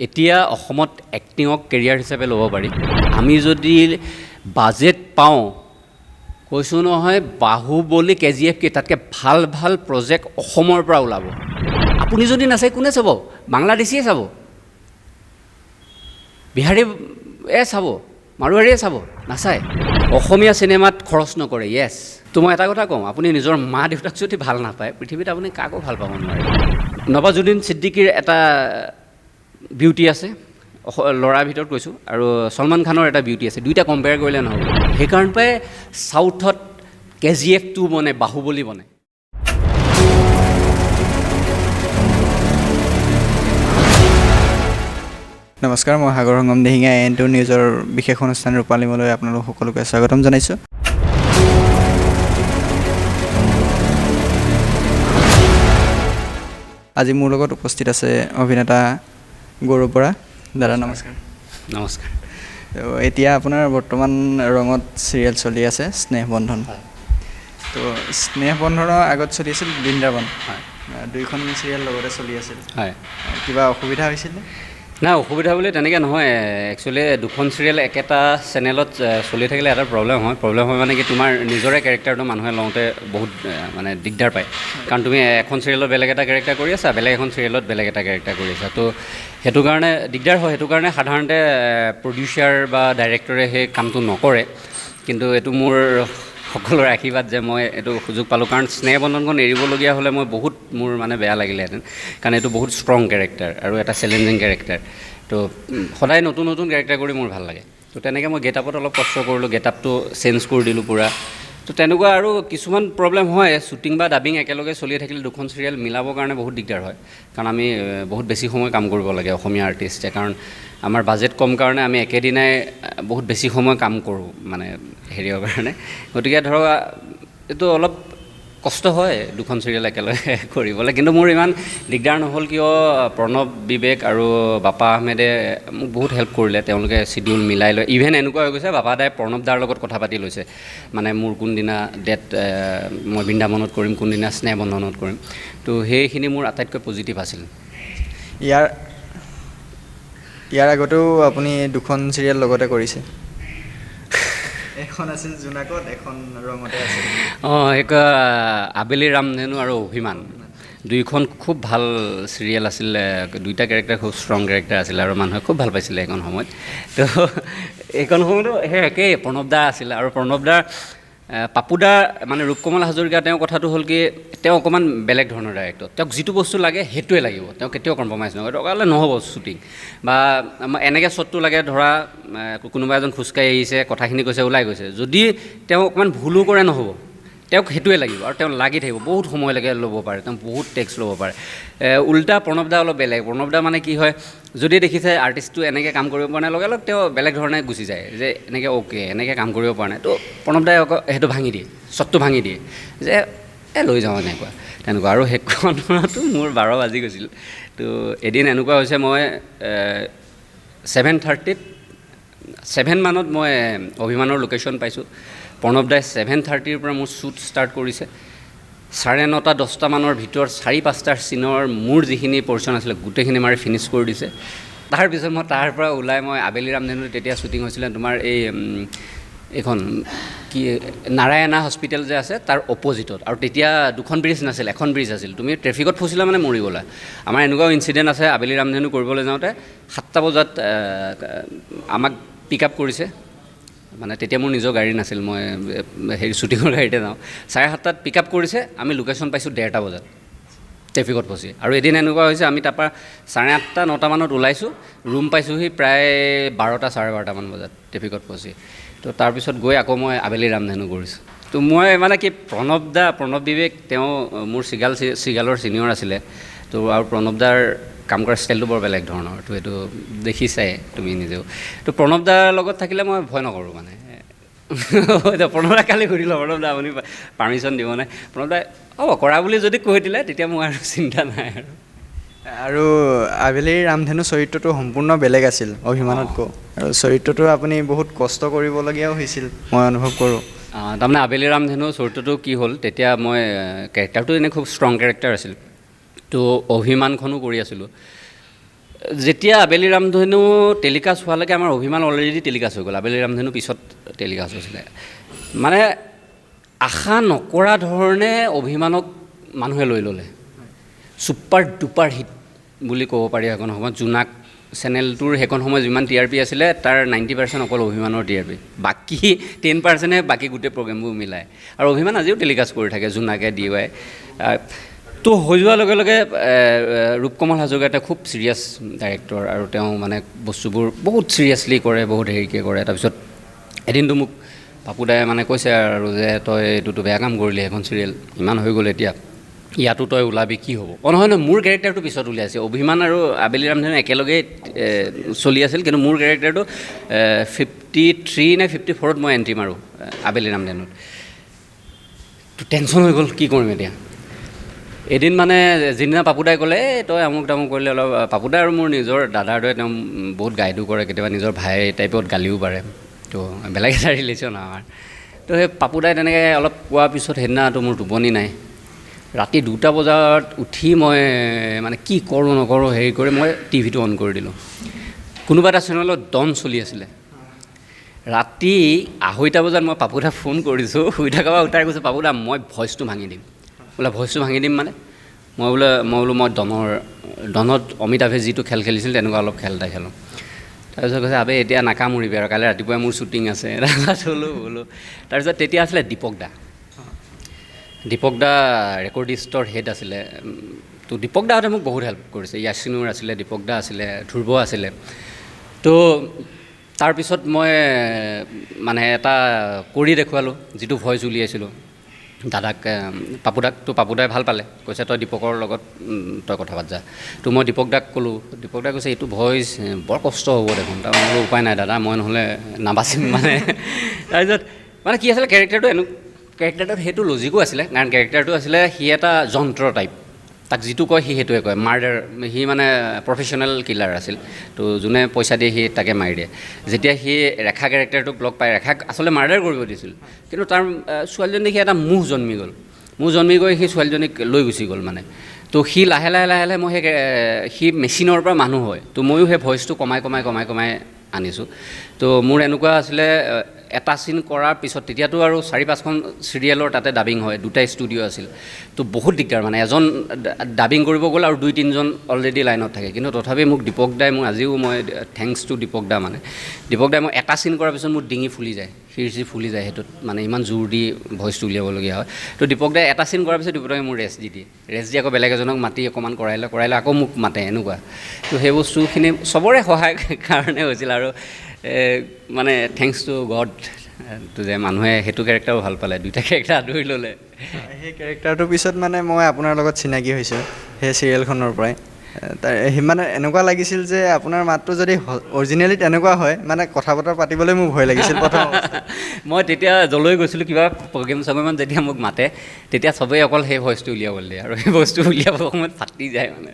এতিয়া অসমত এক্টিঙক কেৰিয়াৰ হিচাপে ল'ব পাৰি। আমি যদি বাজেট পাওঁ, কৈছোঁ নহয়, বাহুবলী KGF তাতকৈ ভাল ভাল প্ৰজেক্ট অসমৰ পৰা ওলাব। আপুনি যদি নাচায় কোনে চাব? বাংলাদেশীয়ে চাব, বিহাৰীয়ে চাব, মাৰোৱাৰীয়ে চাব, নাচায়। অসমীয়া চিনেমাত খৰচ নকৰে। য়েছ, তো মই এটা কথা কওঁ, আপুনি নিজৰ মা দেউতাক যদি ভাল নাপায়, পৃথিৱীত আপুনি কাকো ভাল পাব নোৱাৰে। নৱাজুদ্দিন ছিদ্দিকীৰ এটা বিউটি আছে, ল'ৰাৰ ভিতৰত কৈছোঁ, আৰু সলমান খানৰ এটা বিউটি আছে, দুইটা কম্পেয়াৰ কৰিলে নহ'ব। সেইকাৰণ পৰাই চাউথত KGF2 বনে, বাহুবলী বনে। নমস্কাৰ, মই সাগৰ সংগম দিহিঙীয়া AN2 নিউজৰ বিশেষ অনুষ্ঠান ৰূপালীমলৈ আপোনালোক সকলোকে স্বাগতম জনাইছোঁ। আজি মোৰ লগত উপস্থিত আছে অভিনেতা গৌৰৱ বৰা। দাদা নমস্কাৰ। নমস্কাৰ। তো এতিয়া আপোনাৰ বৰ্তমান ৰঙত চিৰিয়েল চলি আছে স্নেহ বন্ধন। তো স্নেহ বন্ধনৰ আগত চলি আছিল বৃন্দাবন। দুইখন চিৰিয়েল লগতে চলি আছিল। হয়, কিবা অসুবিধা হৈছিলে? নাই, অসুবিধা বুলি তেনেকৈ নহয়। একচুৱেলি দুখন চিৰিয়েল একেটা চেনেলত চলি থাকিলে এটা প্ৰব্লেম হয় মানে কি, তোমাৰ নিজৰে কেৰেক্টাৰটো মানুহে লওঁতে বহুত মানে দিগদাৰ পায়। কাৰণ তুমি এখন চিৰিয়েলত বেলেগ এটা কেৰেক্টাৰ কৰি আছা, বেলেগ এখন চিৰিয়েলত বেলেগ এটা কেৰেক্টাৰ কৰি আছা, তো সেইটো কাৰণে দিগদাৰ হয়। সেইটো কাৰণে সাধাৰণতে প্ৰডিউচাৰ বা ডাইৰেক্টৰে সেই কামটো নকৰে। কিন্তু এইটো মোৰ সকলোৰে আশীৰ্বাদ যে মই এইটো সুযোগ পালোঁ। কাৰণ স্নেহ বন্ধনখন এৰিবলগীয়া হ'লে মোৰ মানে বেয়া লাগিলেহেঁতেন, কাৰণ এইটো বহুত ষ্ট্ৰং কেৰেক্টাৰ আৰু এটা চেলেঞ্জিং কেৰেক্টাৰ। তো সদায় নতুন নতুন কেৰেক্টাৰ কৰি মোৰ ভাল লাগে। তো তেনেকৈ মই গেটআপত অলপ কষ্ট কৰিলোঁ, গেটআপটো চেঞ্জ কৰি দিলোঁ পূৰা। তো তেনেকুৱা আৰু কিছুমান প্ৰব্লেম হয়। শ্বুটিং বা ডাবিং একেলগে চলি থাকিলে দুখন চিৰিয়েল মিলাবৰ কাৰণে বহুত দিগদাৰ হয়, কাৰণ আমি বহুত বেছি সময় কাম কৰিব লাগে অসমীয়া আৰ্টিষ্টে। কাৰণ আমাৰ বাজেট কম কাৰণে আমি একেদিনাই বহুত বেছি সময় কাম কৰোঁ, মানে হেৰিয়ৰ কাৰণে। গতিকে ধৰক এইটো অলপ কষ্ট হয় দুখন চিৰিয়েল একেলগে কৰিবলৈ, কিন্তু মোৰ ইমান দিগদাৰ নহ'ল। কিয়, প্ৰণৱ, বিবেক আৰু বাপা আহমেদে মোক বহুত হেল্প কৰিলে। তেওঁলোকে চিডিউল মিলাই লয়। ইভেন এনেকুৱা হৈ গৈছে, বাপা দাই প্ৰণৱ দাৰ লগত কথা পাতি লৈছে, মানে মোৰ কোনদিনা ডেট মই বৃন্দাবনত কৰিম, কোনদিনা স্নেহ বন্ধনত কৰিম। তো সেইখিনি মোৰ আটাইতকৈ পজিটিভ আছিল। ইয়াৰ আগতেও আপুনি দুখন চিৰিয়েল লগতে কৰিছে। এখন আছিল জোনাকত, এখন ৰঙতে আছিল। এক আবেলি ৰামধেনু আৰু অভিমান, দুইখন খুব ভাল চিৰিয়েল আছিলে। দুইটা কেৰেক্টাৰ খুব ষ্ট্ৰং কেৰেক্টাৰ আছিলে আৰু মানুহে খুব ভাল পাইছিলে এইখন সময়ত। তো এইখন সময়তো সেই একেই প্ৰণৱ দা আছিলে, আৰু প্ৰণৱ দাৰ পাপুদা মানে ৰূপকমল হাজৰিকা, তেওঁৰ কথাটো হ'ল কি, তেওঁ অকণমান বেলেগ ধৰণৰ ডাইৰেক্টৰ। তেওঁক যিটো বস্তু লাগে সেইটোৱে লাগিব, তেওঁ কেতিয়াও কম্প্ৰমাইজ নকৰে। দৰকাৰ নহ'ব শ্বুটিং, বা এনেকৈ শ্বটটো লাগে, ধৰা কোনোবা এজন খোজকাঢ়ি আহিছে, কথাখিনি কৈছে, ওলাই গৈছে, যদি তেওঁ অকণমান ভুলো কৰে নহ'ব, তেওঁক সেইটোৱে লাগিব, আৰু তেওঁ লাগি থাকিব, বহুত সময়লৈকে ল'ব পাৰে, তেওঁ বহুত টেক্স ল'ব পাৰে। উল্টা প্ৰণৱ দা অলপ বেলেগ। প্ৰণৱ দা মানে কি হয়, যদি দেখিছে আৰ্টিষ্টটো এনেকৈ কাম কৰিব পৰা নাই, লগে লগে তেওঁ বেলেগ ধৰণে গুচি যায়, যে এনেকৈ অ'কে, এনেকৈ কাম কৰিব পৰা নাই। তো প্ৰণৱ দাই আকৌ সেইটো ভাঙি দিয়ে, শ্বটটো ভাঙি দিয়ে, যে লৈ যাওঁ এনেকুৱা তেনেকুৱা। আৰু সেইখনতো মোৰ 12 বাজি গৈছিল। তো এদিন এনেকুৱা হৈছে, মই 7:30 মানত মই অভিমানৰ লোকেশ্যন পাইছোঁ। প্ৰণৱ দাই 7:30ৰ পৰা মোৰ শ্বুট ষ্টাৰ্ট কৰিছে। 9:30, 10টা মানৰ ভিতৰত 4-5টা চিনৰ মোৰ যিখিনি পৰ্চন আছিলে গোটেইখিনি মাৰি ফিনিছ কৰি দিছে। তাৰপিছত মই তাৰ পৰা ওলাই মই আবেলি ৰামধেনু, তেতিয়া শ্বুটিং হৈছিলে তোমাৰ এইখন কি নাৰায়ণা হস্পিটেল যে আছে তাৰ অপ'জিটত, আৰু তেতিয়া দুখন ব্ৰিজ নাছিল, এখন ব্ৰিজ আছিল। তুমি ট্ৰেফিকত ফচিলা মানে মৰি গ'লা। আমাৰ এনেকুৱাও ইনচিডেণ্ট আছে, আবেলি ৰামধেনু কৰিবলৈ যাওঁতে 7টা বজাত আমাক পিক আপ কৰিছে, মানে তেতিয়া মোৰ নিজৰ গাড়ী নাছিল, মই শ্বুটিঙৰ গাড়ীতে যাওঁ। 7:30 পিক আপ কৰিছে, আমি লোকেশ্যন পাইছোঁ 1:30 বজাত ট্ৰেফিকত ফচি। আৰু এদিন এনেকুৱা হৈছে, আমি তাৰপৰা 8:30, 9টা মানত ওলাইছোঁ, ৰুম পাইছোঁহি প্ৰায় 12টা, 12:30মান বজাত ট্ৰেফিকত ফচি। তো তাৰপিছত গৈ আকৌ মই আবেলি ৰামধেনু কৰিছোঁ। তো মই মানে কি, প্ৰণৱ বিবেক তেওঁ মোৰ চিগালৰ ছিনিয়ৰ আছিলে। তো আৰু প্ৰণৱ দাৰ কাম কৰা ষ্টাইলটো বৰ বেলেগ ধৰণৰ, তো এইটো দেখিছাই তুমি নিজেও। তো প্ৰণৱ দাৰ লগত থাকিলে মই ভয় নকৰোঁ মানে। প্ৰণৱ দা কালি সুধিলোঁ, প্ৰণৱ দা আপুনি পাৰ্মিশ্যন দিবনে? প্ৰণৱ দাই হ'ব কৰা বুলি যদি কৈ দিলে, তেতিয়া মোৰ আৰু চিন্তা নাই। আৰু আবেলি ৰামধেনু চৰিত্ৰটো সম্পূৰ্ণ বেলেগ আছিল অভিমানতকৈ, আৰু চৰিত্ৰটো আপুনি বহুত কষ্ট কৰিবলগীয়াও হৈছিল, মই অনুভৱ কৰোঁ। তাৰমানে আবেলি ৰামধেনু চৰিত্ৰটো কি হ'ল, তেতিয়া মই কেৰেক্টাৰটো এনেই খুব ষ্ট্ৰং কেৰেক্টাৰ আছিল। তো অভিমানখনো কৰি আছিলোঁ। যেতিয়া আবেলি ৰামধেনু টেলিকাষ্ট হোৱালৈকে আমাৰ অভিমান অলৰেডি টেলিকাষ্ট হৈ গ'ল। আবেলি ৰামধেনু পিছত টেলিকাষ্ট হৈছিলে। মানে আশা নকৰা ধৰণে অভিমানক মানুহে লৈ ল'লে। ছুপাৰ ডুপাৰ হিট বুলি ক'ব পাৰি সেইখন সময়ত। জোনাক চেনেলটোৰ সেইখন সময়ত যিমান TRP আছিলে তাৰ 90% অকল অভিমানৰ TRP, বাকী 10%হে বাকী গোটেই প্ৰগ্ৰেমবোৰ মিলাই। আৰু অভিমান আজিও টেলিকাষ্ট কৰি থাকে, জোনাকে DY। তো হৈ যোৱাৰ লগে লগে ৰূপকমল হাজৰিকা এটা খুব ছিৰিয়াছ ডাইৰেক্টৰ, আৰু তেওঁ মানে বস্তুবোৰ বহুত ছিৰিয়াছলি কৰে, বহুত হেৰিকৈ কৰে। তাৰপিছত এদিনটো মোক পাপুদাই মানে কৈছে আৰু যে তই এইটোতো বেয়া কাম কৰিলি, এখন চিৰিয়েল ইমান হৈ গ'ল, এতিয়া ইয়াতো তই ওলাবি কি হ'ব? নহয় নহয়, মোৰ কেৰেক্টাৰটো পিছত উলিয়াইছে। অভিমান আৰু আবেলি ৰামধেনু একেলগে চলি আছিল, কিন্তু মোৰ কেৰেক্টাৰটো 53 নে 54ত মই এণ্ট্ৰি মাৰোঁ আবেলি ৰামধেনুত। তো টেনশ্যন হৈ গ'ল, কি কৰিম এতিয়া। এদিন মানে যিদিনা পাপুদাই ক'লে তই আমুক তামুক কৰিলে, অলপ পাপুদা আৰু মোৰ নিজৰ দাদাৰ দৰে, তেওঁ বহুত গাইডো কৰে, কেতিয়াবা নিজৰ ভাই টাইপত গালিও পাৰে। তো বেলেগ এটা ৰিলেশ্যন আমাৰ। তো সেই পাপুদাই তেনেকৈ অলপ কোৱাৰ পিছত সেইদিনাটো মোৰ টোপনি নাই। ৰাতি 2টা বজাত উঠি মই মানে কি কৰোঁ নকৰোঁ হেৰি কৰি মই টিভিটো অন কৰি দিলোঁ। কোনোবা এটা চেনেলত ডন চলি আছিলে। ৰাতি 2:30 বজাত মই পাপুদাক ফোন কৰিছোঁ, শুই থকাৰ পৰা উঠাই কৈছোঁ, পাপুদা মই ভইচটো ভাঙি দিম। বোলে ভইচটো ভাঙি দিম মানে? মই বোলো মই ডনত অমিতাভে যিটো খেল খেলিছিল তেনেকুৱা অলপ খেল এটা খেলোঁ। তাৰপিছত কৈছে আবে এতিয়া নাকামুৰিবি আৰু, কাইলৈ ৰাতিপুৱাই মোৰ শ্বুটিং আছে। বোলো তাৰপিছত তেতিয়া আছিলে দীপক দা ৰেকৰ্ডিষ্টৰ হেড আছিলে। তো দীপক দাহঁতে মোক বহুত হেল্প কৰিছে। য়াচিনুৰ আছিলে, দীপক দা আছিলে, ধ্ৰুৱ আছিলে। তো তাৰপিছত মই মানে এটা কৰি দেখুৱালোঁ, যিটো ভইচ উলিয়াইছিলোঁ দাদাক, পাপুদাক। তো পাপুদাই ভাল পালে, কৈছে তই দীপকৰ লগত তই কথা পাত যা। তো মই দীপক দাক ক'লোঁ, দীপক দাই কৈছে এইটো ভইচ বৰ কষ্ট হ'ব দেখোন। তাৰ মোৰো উপায় নাই দাদা, মই নহ'লে নাবাচিম মানে। তাৰপিছত মানে কি আছিলে কেৰেক্টাৰটোত সেইটো লজিকো আছিলে, কাৰণ কেৰেক্টাৰটো আছিলে সি এটা যন্ত্ৰ টাইপ, তাক যিটো কয় সি সেইটোৱে কয়। মাৰ্ডাৰ, সি মানে প্ৰফেশ্যনেল কিলাৰ আছিল। তো যোনে পইচা দিয়ে সি তাকে মাৰি দিয়ে। যেতিয়া সি ৰেখা কেৰেক্টাৰটোক লগ পাই, ৰেখাক আচলতে মাৰ্ডাৰ কৰিব দিছিল, কিন্তু তাৰ ছোৱালীজনী দেখি এটা মোহ জন্মি গ'ল। গৈ সি ছোৱালীজনীক লৈ গুচি গ'ল মানে। তো সি লাহে লাহে মই সি মেচিনৰ পৰা মানুহ হয়। তো ময়ো সেই ভইচটো কমাই আনিছোঁ। তো মোৰ এনেকুৱা আছিলে, এটা চিন কৰাৰ পিছত তেতিয়াতো আৰু 4-5খন চিৰিয়েলৰ তাতে ডাবিং হয়, 2টা ষ্টুডিঅ' আছিল। তো বহুত দিগদাৰ মানে, এজন ডাবিং কৰিব গ'ল আৰু 2-3জন অলৰেডি লাইনত থাকে। কিন্তু তথাপি মোক দীপক দাই, মোৰ আজিও মই থেংকছ টু দীপক দা, মানে দীপক দাই মই এটা চিন কৰাৰ পিছত মোৰ ডিঙি ফুলি যায়, শিৰচি ফুলি যায়, সেইটোত মানে ইমান জোৰ দি ভইচটো উলিয়াবলগীয়া হয়। তো দীপক দাই এটা চিন কৰাৰ পিছত দীপক দাই মোৰ ৰেষ্ট দি আকৌ বেলেগ এজনক মাতি অকণমান কৰাইলে আকৌ মোক মাতে, এনেকুৱা। তো সেই বস্তুখিনি চবৰে সহায় কাৰণে হৈছিল। আৰু মানে থেংকছ টু গড যে মানুহে সেইটো কেৰেক্টাৰো ভাল পালে, 2টা কেৰেক্টাৰ আদৰি ল'লে। সেই কেৰেক্টাৰটোৰ পিছত মানে মই আপোনাৰ লগত চিনাকি হৈছোঁ সেই চিৰিয়েলখনৰ পৰাই। মানে এনেকুৱা লাগিছিল যে আপোনাৰ মাতটো যদি অৰিজিনেলি তেনেকুৱা হয়, মানে কথা বতৰা পাতিবলৈ মোৰ ভয় লাগিছিল প্ৰথম। মই তেতিয়া যলৈ গৈছিলোঁ, কিবা প্ৰগ্ৰেমত যেতিয়া মোক মাতে, তেতিয়া চবেই অকল সেই ভইচটো উলিয়াবলৈ দিয়ে, আৰু সেই বস্তু উলিয়াবৰ সময়ত ফাটি যায় মানে।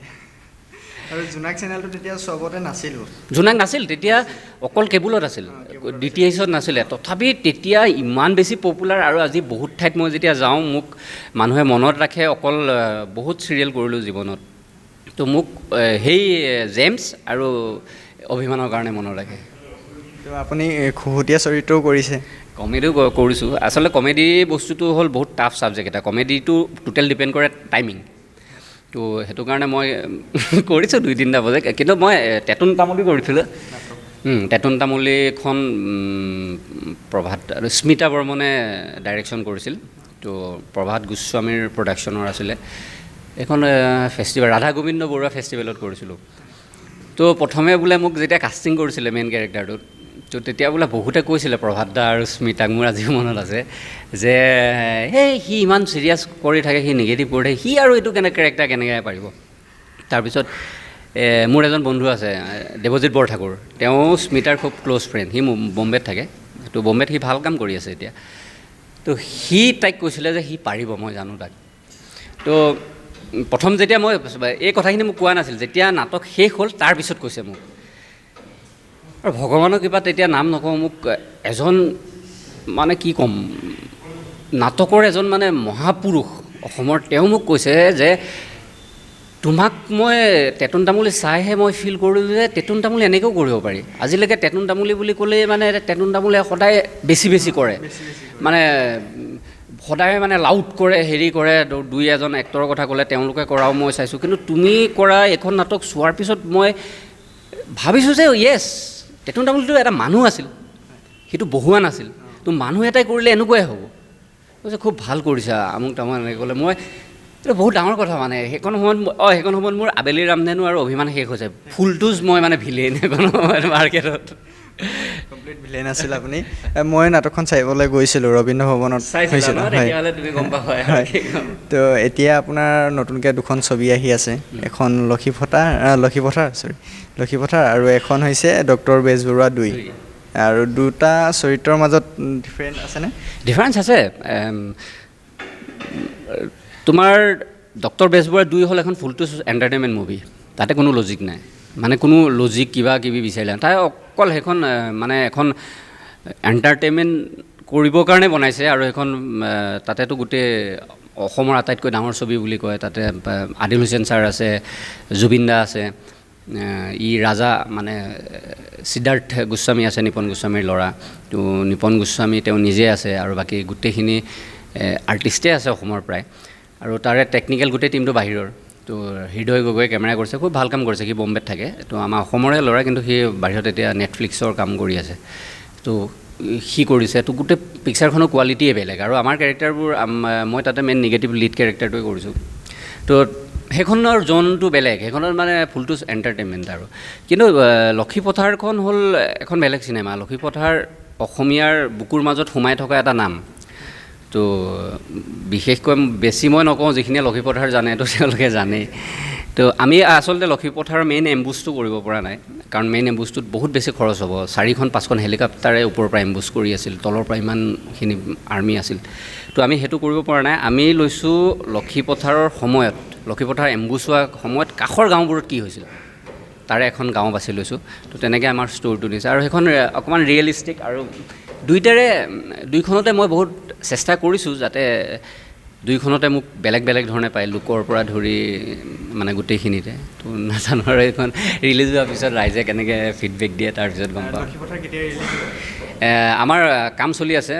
আৰু জোনাক চেনেলটো তেতিয়া চবতে নাছিল। জোনাক নাছিল তেতিয়া, অকল কেবুলত আছিল, DTHত নাছিলে। তথাপি তেতিয়া ইমান বেছি পপুলাৰ, আৰু আজি বহুত ঠাইত মই যেতিয়া যাওঁ মোক মানুহে মনত ৰাখে। অকল বহুত চিৰিয়েল কৰিলোঁ জীৱনত, তো মোক সেই জেমছ আৰু অভিমানৰ কাৰণে মনত ৰাখে। তো আপুনি খুহুতীয়া চৰিত্ৰও কৰিছে, কমেডিও কৰিছোঁ। আচলতে কমেডি বস্তুটো হ'ল বহুত টাফ ছাবজেক্ট এটা। কমেডিটো টোটেল ডিপেণ্ড কৰে টাইমিং। তো সেইটো কাৰণে মই কৰিছোঁ 2-3টা প্ৰজেক্ট। কিন্তু মই তেতুন তামুলী কৰিছিলোঁ। তেতুন তামুলীখন প্ৰভাত আৰু স্মিতা বৰ্মনে ডাইৰেকশ্যন কৰিছিল। তো প্ৰভাত গোস্বামীৰ প্ৰডাকশ্যনৰ আছিলে। এখন ফেষ্টিভেল, ৰাধা গোবিন্দ বৰুৱা ফেষ্টিভেলত কৰিছিলোঁ। তো প্ৰথমে বোলে মোক যেতিয়া কাষ্টিং কৰিছিলে মেইন কেৰেক্টাৰটোত, তো তেতিয়া বোলে বহুতে কৈছিলে প্ৰভাত দা আৰু স্মিতাক, মোৰ আজিও মনত আছে, যে সি ইমান চিৰিয়াছ কৰি থাকে, সি নিগেটিভ কৰি থাকে, সি আৰু এইটো কেৰেক্টাৰ কেনেকৈ পাৰিব। তাৰপিছত মোৰ এজন বন্ধু আছে দেৱজিৎ বৰঠাকুৰ, তেওঁ স্মিতাৰ খুব ক্ল'জ ফ্ৰেণ্ড। সি বম্বেত থাকে। তো বম্বেত সি ভাল কাম কৰি আছে এতিয়া। তো সি তাইক কৈছিলে যে সি পাৰিব, মই জানো তাক। তো প্ৰথম যেতিয়া মই এই কথাখিনি মোক কোৱা নাছিল, যেতিয়া নাটক শেষ হ'ল তাৰপিছত কৈছে মোক। আৰু ভগৱানৰ কৃপাত তেতিয়া নাম নকওঁ, মোক এজন মানে কি ক'ম, নাটকৰ এজন মানে মহাপুৰুষ অসমৰ, তেওঁ মোক কৈছে যে তোমাক মই তেতুন তামুলী চাইহে মই ফিল কৰিলোঁ যে তেতুন তামুলী এনেকৈও কৰিব পাৰি আজিলৈকে তেতুন তামুলী বুলি ক'লে মানে তেতুন তামুলীয়ে সদায় বেছি কৰে মানে সদায় মানে লাউড কৰে হেৰি কৰে দুই এজন এক্টৰৰ কথা ক'লে তেওঁলোকে কৰাও মই চাইছোঁ কিন্তু তুমি কৰা এখন নাটক চোৱাৰ পিছত মই ভাবিছোঁ যে য়েছ তেতুন তামুলীটো এটা মানুহ আছিল সেইটো বহুৱা নাছিল তো মানুহ এটাই কৰিলে এনেকুৱাই হ'ব কৈছে খুব ভাল কৰিছা আমুক তামুক এনেকৈ ক'লে মই এইটো বহুত ডাঙৰ কথা মানে সেইখন সময়ত মোৰ আবেলি ৰামধেনু আৰু অভিমান শেষ হৈছে ফুলটোজ মই মানে ভিলেইন সেইখন সময়ত মাৰ্কেটত কমপ্লিট ভিলেইন আছিল আপুনি মই নাটকখন চাবলৈ গৈছিলোঁ ৰবীন্দ্ৰ ভৱনত হৈছিল তো এতিয়া আপোনাৰ নতুনকৈ দুখন ছবি আহি আছে এখন লক্ষীপথাৰ আৰু এখন হৈছে ডক্টৰ বেজবৰুৱা 2 আৰু দুটা চৰিত্ৰৰ মাজত ডিফাৰেঞ্চ আছেনে ডিফাৰেঞ্চ আছে তোমাৰ ডক্টৰ বেজবৰুৱা 2 হ'ল এখন ফুলটো এণ্টাৰটেইনমেণ্ট মুভি তাতে কোনো লজিক নাই মানে কোনো লজিক কিবা কিবি বিচাৰিলে তাই অকল সেইখন মানে এখন এণ্টাৰটেইনমেণ্ট কৰিবৰ কাৰণে বনাইছে আৰু সেইখন তাতেতো গোটেই অসমৰ আটাইতকৈ ডাঙৰ ছবি বুলি কয় তাতে আদিল হুছেইন ছাৰ আছে জুবিন দা আছে ই ৰাজা মানে সিদ্ধাৰ্থ গোস্বামী আছে নিপন গোস্বামীৰ ল'ৰা তো নিপন গোস্বামী তেওঁ নিজে আছে আৰু বাকী গোটেইখিনি আৰ্টিষ্টেই আছে অসমৰ প্ৰায় আৰু তাৰে টেকনিকেল গোটেই টিমটো বাহিৰৰ তো হৃদয় গগৈ কেমেৰা কৰিছে খুব ভাল কাম কৰিছে সি বম্বেত থাকে তো আমাৰ অসমৰে ল'ৰা কিন্তু সি বাহিৰত এতিয়া নেটফ্লিক্সৰ কাম কৰি আছে তো সি কৰিছে তো গোটেই পিকচাৰখনৰ কোৱালিটিয়ে বেলেগ আৰু আমাৰ কেৰেক্টাৰবোৰ মই তাতে মেইন নিগেটিভ লিড কেৰেক্টাৰটোৱে কৰিছোঁ তো সেইখনৰ জোনটো বেলেগ সেইখনত মানে ফুলটো এণ্টাৰটেইনমেণ্ট আৰু কিন্তু লক্ষীপথাৰখন হ'ল এখন বেলেগ চিনেমা লক্ষীপথাৰ অসমীয়াৰ বুকুৰ মাজত সোমাই থকা এটা নাম তো বিশেষকৈ বেছি মই নকওঁ যিখিনিয়ে লক্ষীপথাৰ জানে তো তেওঁলোকে জানেই তো আমি আচলতে লক্ষীপথাৰৰ মেইন এম্বুজটো কৰিব পৰা নাই কাৰণ মেইন এম্বুজটোত বহুত বেছি খৰচ হ'ব 4-5খন হেলিকপ্টাৰে ওপৰৰ পৰা এম্বুজ কৰি আছিল তলৰ পৰা ইমানখিনি আৰ্মি আছিল তো আমি সেইটো কৰিব পৰা নাই আমি লৈছোঁ লক্ষীপথাৰৰ সময়ত লক্ষীপথাৰ এম্বুজ হোৱা সময়ত কাষৰ গাঁওবোৰত কি হৈছিল তাৰে এখন গাঁও বাছি লৈছোঁ তো তেনেকৈ আমাৰ ষ্ট'ৰিটো দিছে আৰু সেইখন অকণমান ৰিয়েলিষ্টিক আৰু দুইখনতে মই বহুত চেষ্টা কৰিছোঁ যাতে দুইখনতে মোক বেলেগ ধৰণে পায় লোকৰ পৰা ধৰি মানে গোটেইখিনিতে তো নাজানো আৰু এইখন ৰিলিজ হোৱাৰ পিছত ৰাইজে কেনেকৈ ফিডবেক দিয়ে তাৰপিছত গম পাওঁ আমাৰ কাম চলি আছে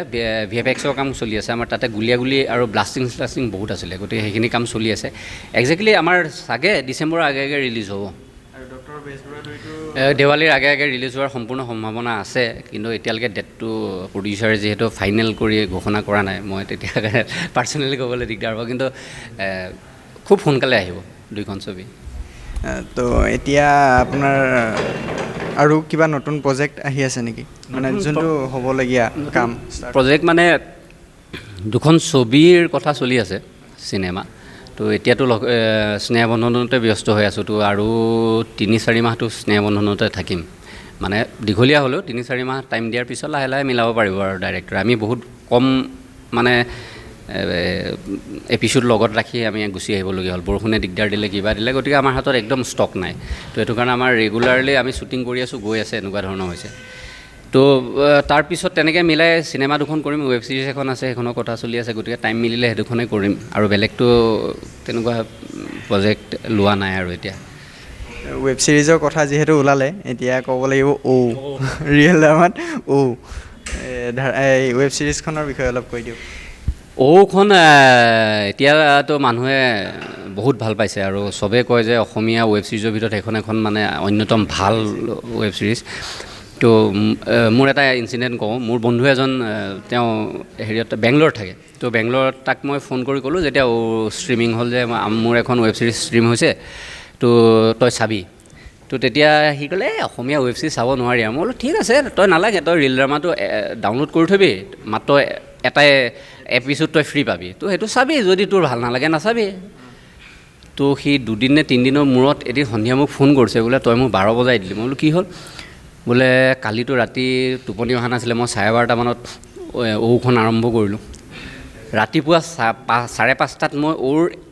VFXৰ কাম চলি আছে আমাৰ তাতে গুলীয়াগুলি আৰু ব্লাষ্টিং বহুত আছিলে গতিকে সেইখিনি কাম চলি আছে একজেক্টলি আমাৰ চাগে ডিচেম্বৰৰ আগে ৰিলিজ হ'ব দেৱালীৰ আগে ৰিলিজ হোৱাৰ সম্পূৰ্ণ সম্ভাৱনা আছে কিন্তু এতিয়ালৈকে ডেটটো প্ৰডিউচাৰে যিহেতু ফাইনেল কৰি ঘোষণা কৰা নাই মই তেতিয়া পাৰ্চনেলি ক'বলৈ দিগদাৰ হ'ব কিন্তু খুব সোনকালে আহিব দুইখন ছবি তো এতিয়া আপোনাৰ আৰু কিবা নতুন প্ৰজেক্ট আহি আছে নেকি মানে যোনটো হ'বলগীয়া কাম প্ৰজেক্ট মানে দুখন ছবিৰ কথা চলি আছে চিনেমা তো এতিয়াতো স্নেহবন্ধনতে ব্যস্ত হৈ আছোঁ তো আৰু 3-4 মাহটো স্নেহবন্ধনতে থাকিম মানে দীঘলীয়া হ'লেও 3-4 মাহ টাইম দিয়াৰ পিছত লাহে মিলাব পাৰিব আৰু ডাইৰেক্টৰ আমি বহুত কম মানে এপিছ'ড লগত ৰাখি আমি গুচি আহিবলগীয়া হ'ল বৰষুণে দিগদাৰ দিলে কিবা দিলে গতিকে আমাৰ হাতত একদম ষ্টক নাই তো সেইটো কাৰণে আমাৰ ৰেগুলাৰলি আমি শ্বুটিং কৰি আছোঁ গৈ আছে এনেকুৱা ধৰণৰ হৈছে তো তাৰপিছত তেনেকৈ মিলাই চিনেমা দুখন কৰিম ৱেব ছিৰিজ এখন আছে সেইখনৰ কথা চলি আছে গতিকে টাইম মিলিলে সেই দুখনেই কৰিম আৰু বেলেগটো তেনেকুৱা প্ৰজেক্ট লোৱা নাই আৰু এতিয়া ৱেব ছিৰিজৰ কথা যিহেতু ওলালে এতিয়া ক'ব লাগিব ৰিয়েল ড্ৰামাত এই ৱেব ছিৰিজখনৰ বিষয়ে অলপ কৈ দিয়ক খন এতিয়াতো মানুহে বহুত ভাল পাইছে আৰু চবেই কয় যে অসমীয়া ৱেব ছিৰিজৰ ভিতৰত সেইখন এখন মানে অন্যতম ভাল ৱেব ছিৰিজ তো মোৰ এটা ইনচিডেণ্ট কওঁ মোৰ বন্ধু এজন তেওঁ হেৰিয়ত বেংগলোৰত থাকে তো বেংগলোৰত তাক মই ফোন কৰি ক'লোঁ যেতিয়া ষ্ট্ৰিমিং হ'ল যে মোৰ এখন ৱেব ছিৰিজ ষ্ট্ৰিম হৈছে তো তই চাবি তো তেতিয়া সি ক'লে অসমীয়া ৱেব ছিৰিজ চাব নোৱাৰি আৰু মই বোলো ঠিক আছে তই নালাগে তই ৰিল ড্ৰামাটো ডাউনলোড কৰি থবি মাত্ৰ এটাই এপিছ'ড তই ফ্ৰী পাবি তো সেইটো চাবি যদি তোৰ ভাল নালাগে নাচাবি তো সি 2 নে 3 দিনৰ মূৰত এদিন সন্ধিয়া মোক ফোন কৰিছে বোলে তই মোক 12 বজাই দিলি মই বোলো কি হ'ল বোলে কালিতো ৰাতি টোপনি অহা নাছিলে মই 12:30 মানত খন আৰম্ভ কৰিলোঁ ৰাতিপুৱা 5:30টাত মই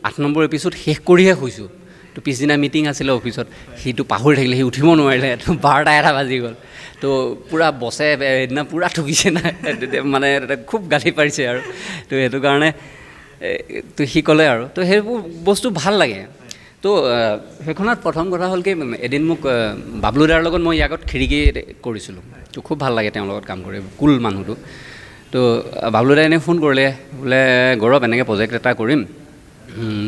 8 নম্বৰ এপিছ'ড শেষ কৰিহে শুইছোঁ তো পিছদিনা মিটিং আছিলে অফিচত সিটো পাহৰি থাকিলে সি উঠিব নোৱাৰিলে তো 12:01 বাজি গ'ল তো পূৰা বছে সেইদিনা পূৰা ঠগিছে নাই মানে খুব গালি পাৰিছে আৰু তো সেইটো কাৰণে তো সি ক'লে আৰু তো সেইবোৰ বস্তু ভাল লাগে তো সেইখনত প্ৰথম কথা হ'ল কি এদিন মোক বাবলুদাৰ লগত মই ইয়াৰ আগত খিৰিকী কৰিছিলোঁ তো খুব ভাল লাগে তেওঁৰ লগত কাম কৰি কুল মানুহটো তো বাবলুদাই এনেই ফোন কৰিলে বোলে গৌৰৱ এনেকৈ প্ৰজেক্ট এটা কৰিম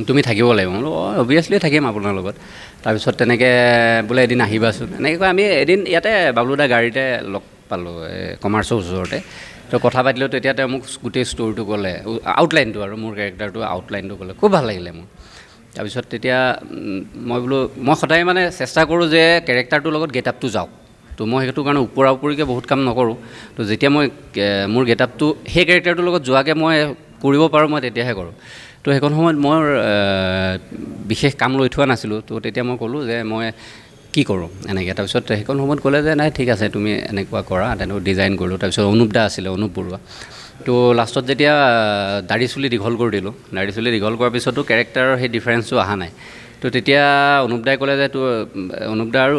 তুমি থাকিব লাগিব বোলো অভিয়াছলি থাকিম আপোনাৰ লগত তাৰপিছত তেনেকৈ বোলে এদিন আহিবাচোন এনেকৈ কৈ আমি এদিন ইয়াতে বাবলুদা গাড়ীতে লগ পালোঁ কমাৰ্চৰ ওচৰতে তো কথা পাতিলোঁ তেতিয়া তেওঁ মোক গোটেই ষ্টৰিটো ক'লে আউটলাইনটো আৰু মোৰ কেৰেক্টাৰটো আউটলাইনটো ক'লে খুব ভাল লাগিলে মোৰ তাৰপিছত তেতিয়া মই বোলো মই সদায় মানে চেষ্টা কৰোঁ যে কেৰেক্টাৰটোৰ লগত গেট আপটো যাওক তো মই সেইটো কাৰণে ওপৰা ওপৰিকৈ বহুত কাম নকৰোঁ তো যেতিয়া মই মোৰ গেট আপটো সেই কেৰেক্টাৰটোৰ লগত যোৱাকৈ মই কৰিব পাৰোঁ মই তেতিয়াহে কৰোঁ তো সেইখন সময়ত মই বিশেষ কাম লৈ থোৱা নাছিলোঁ তো তেতিয়া মই ক'লোঁ যে মই কি কৰোঁ এনেকৈ তাৰপিছত সেইখন সময়ত ক'লে যে নাই ঠিক আছে তুমি এনেকুৱা কৰা তেনেকৈ ডিজাইন কৰিলোঁ তাৰপিছত অনুপ দা আছিলে অনুপ বৰুৱা তো লাষ্টত যেতিয়া দাড়ি চুলি দীঘল কৰি দিলোঁ দাড়ি চুলি দীঘল কৰাৰ পিছতো কেৰেক্টাৰৰ সেই ডিফাৰেঞ্চটো অহা নাই তো তেতিয়া অনুপ দাই ক'লে যে অনুপ দা আৰু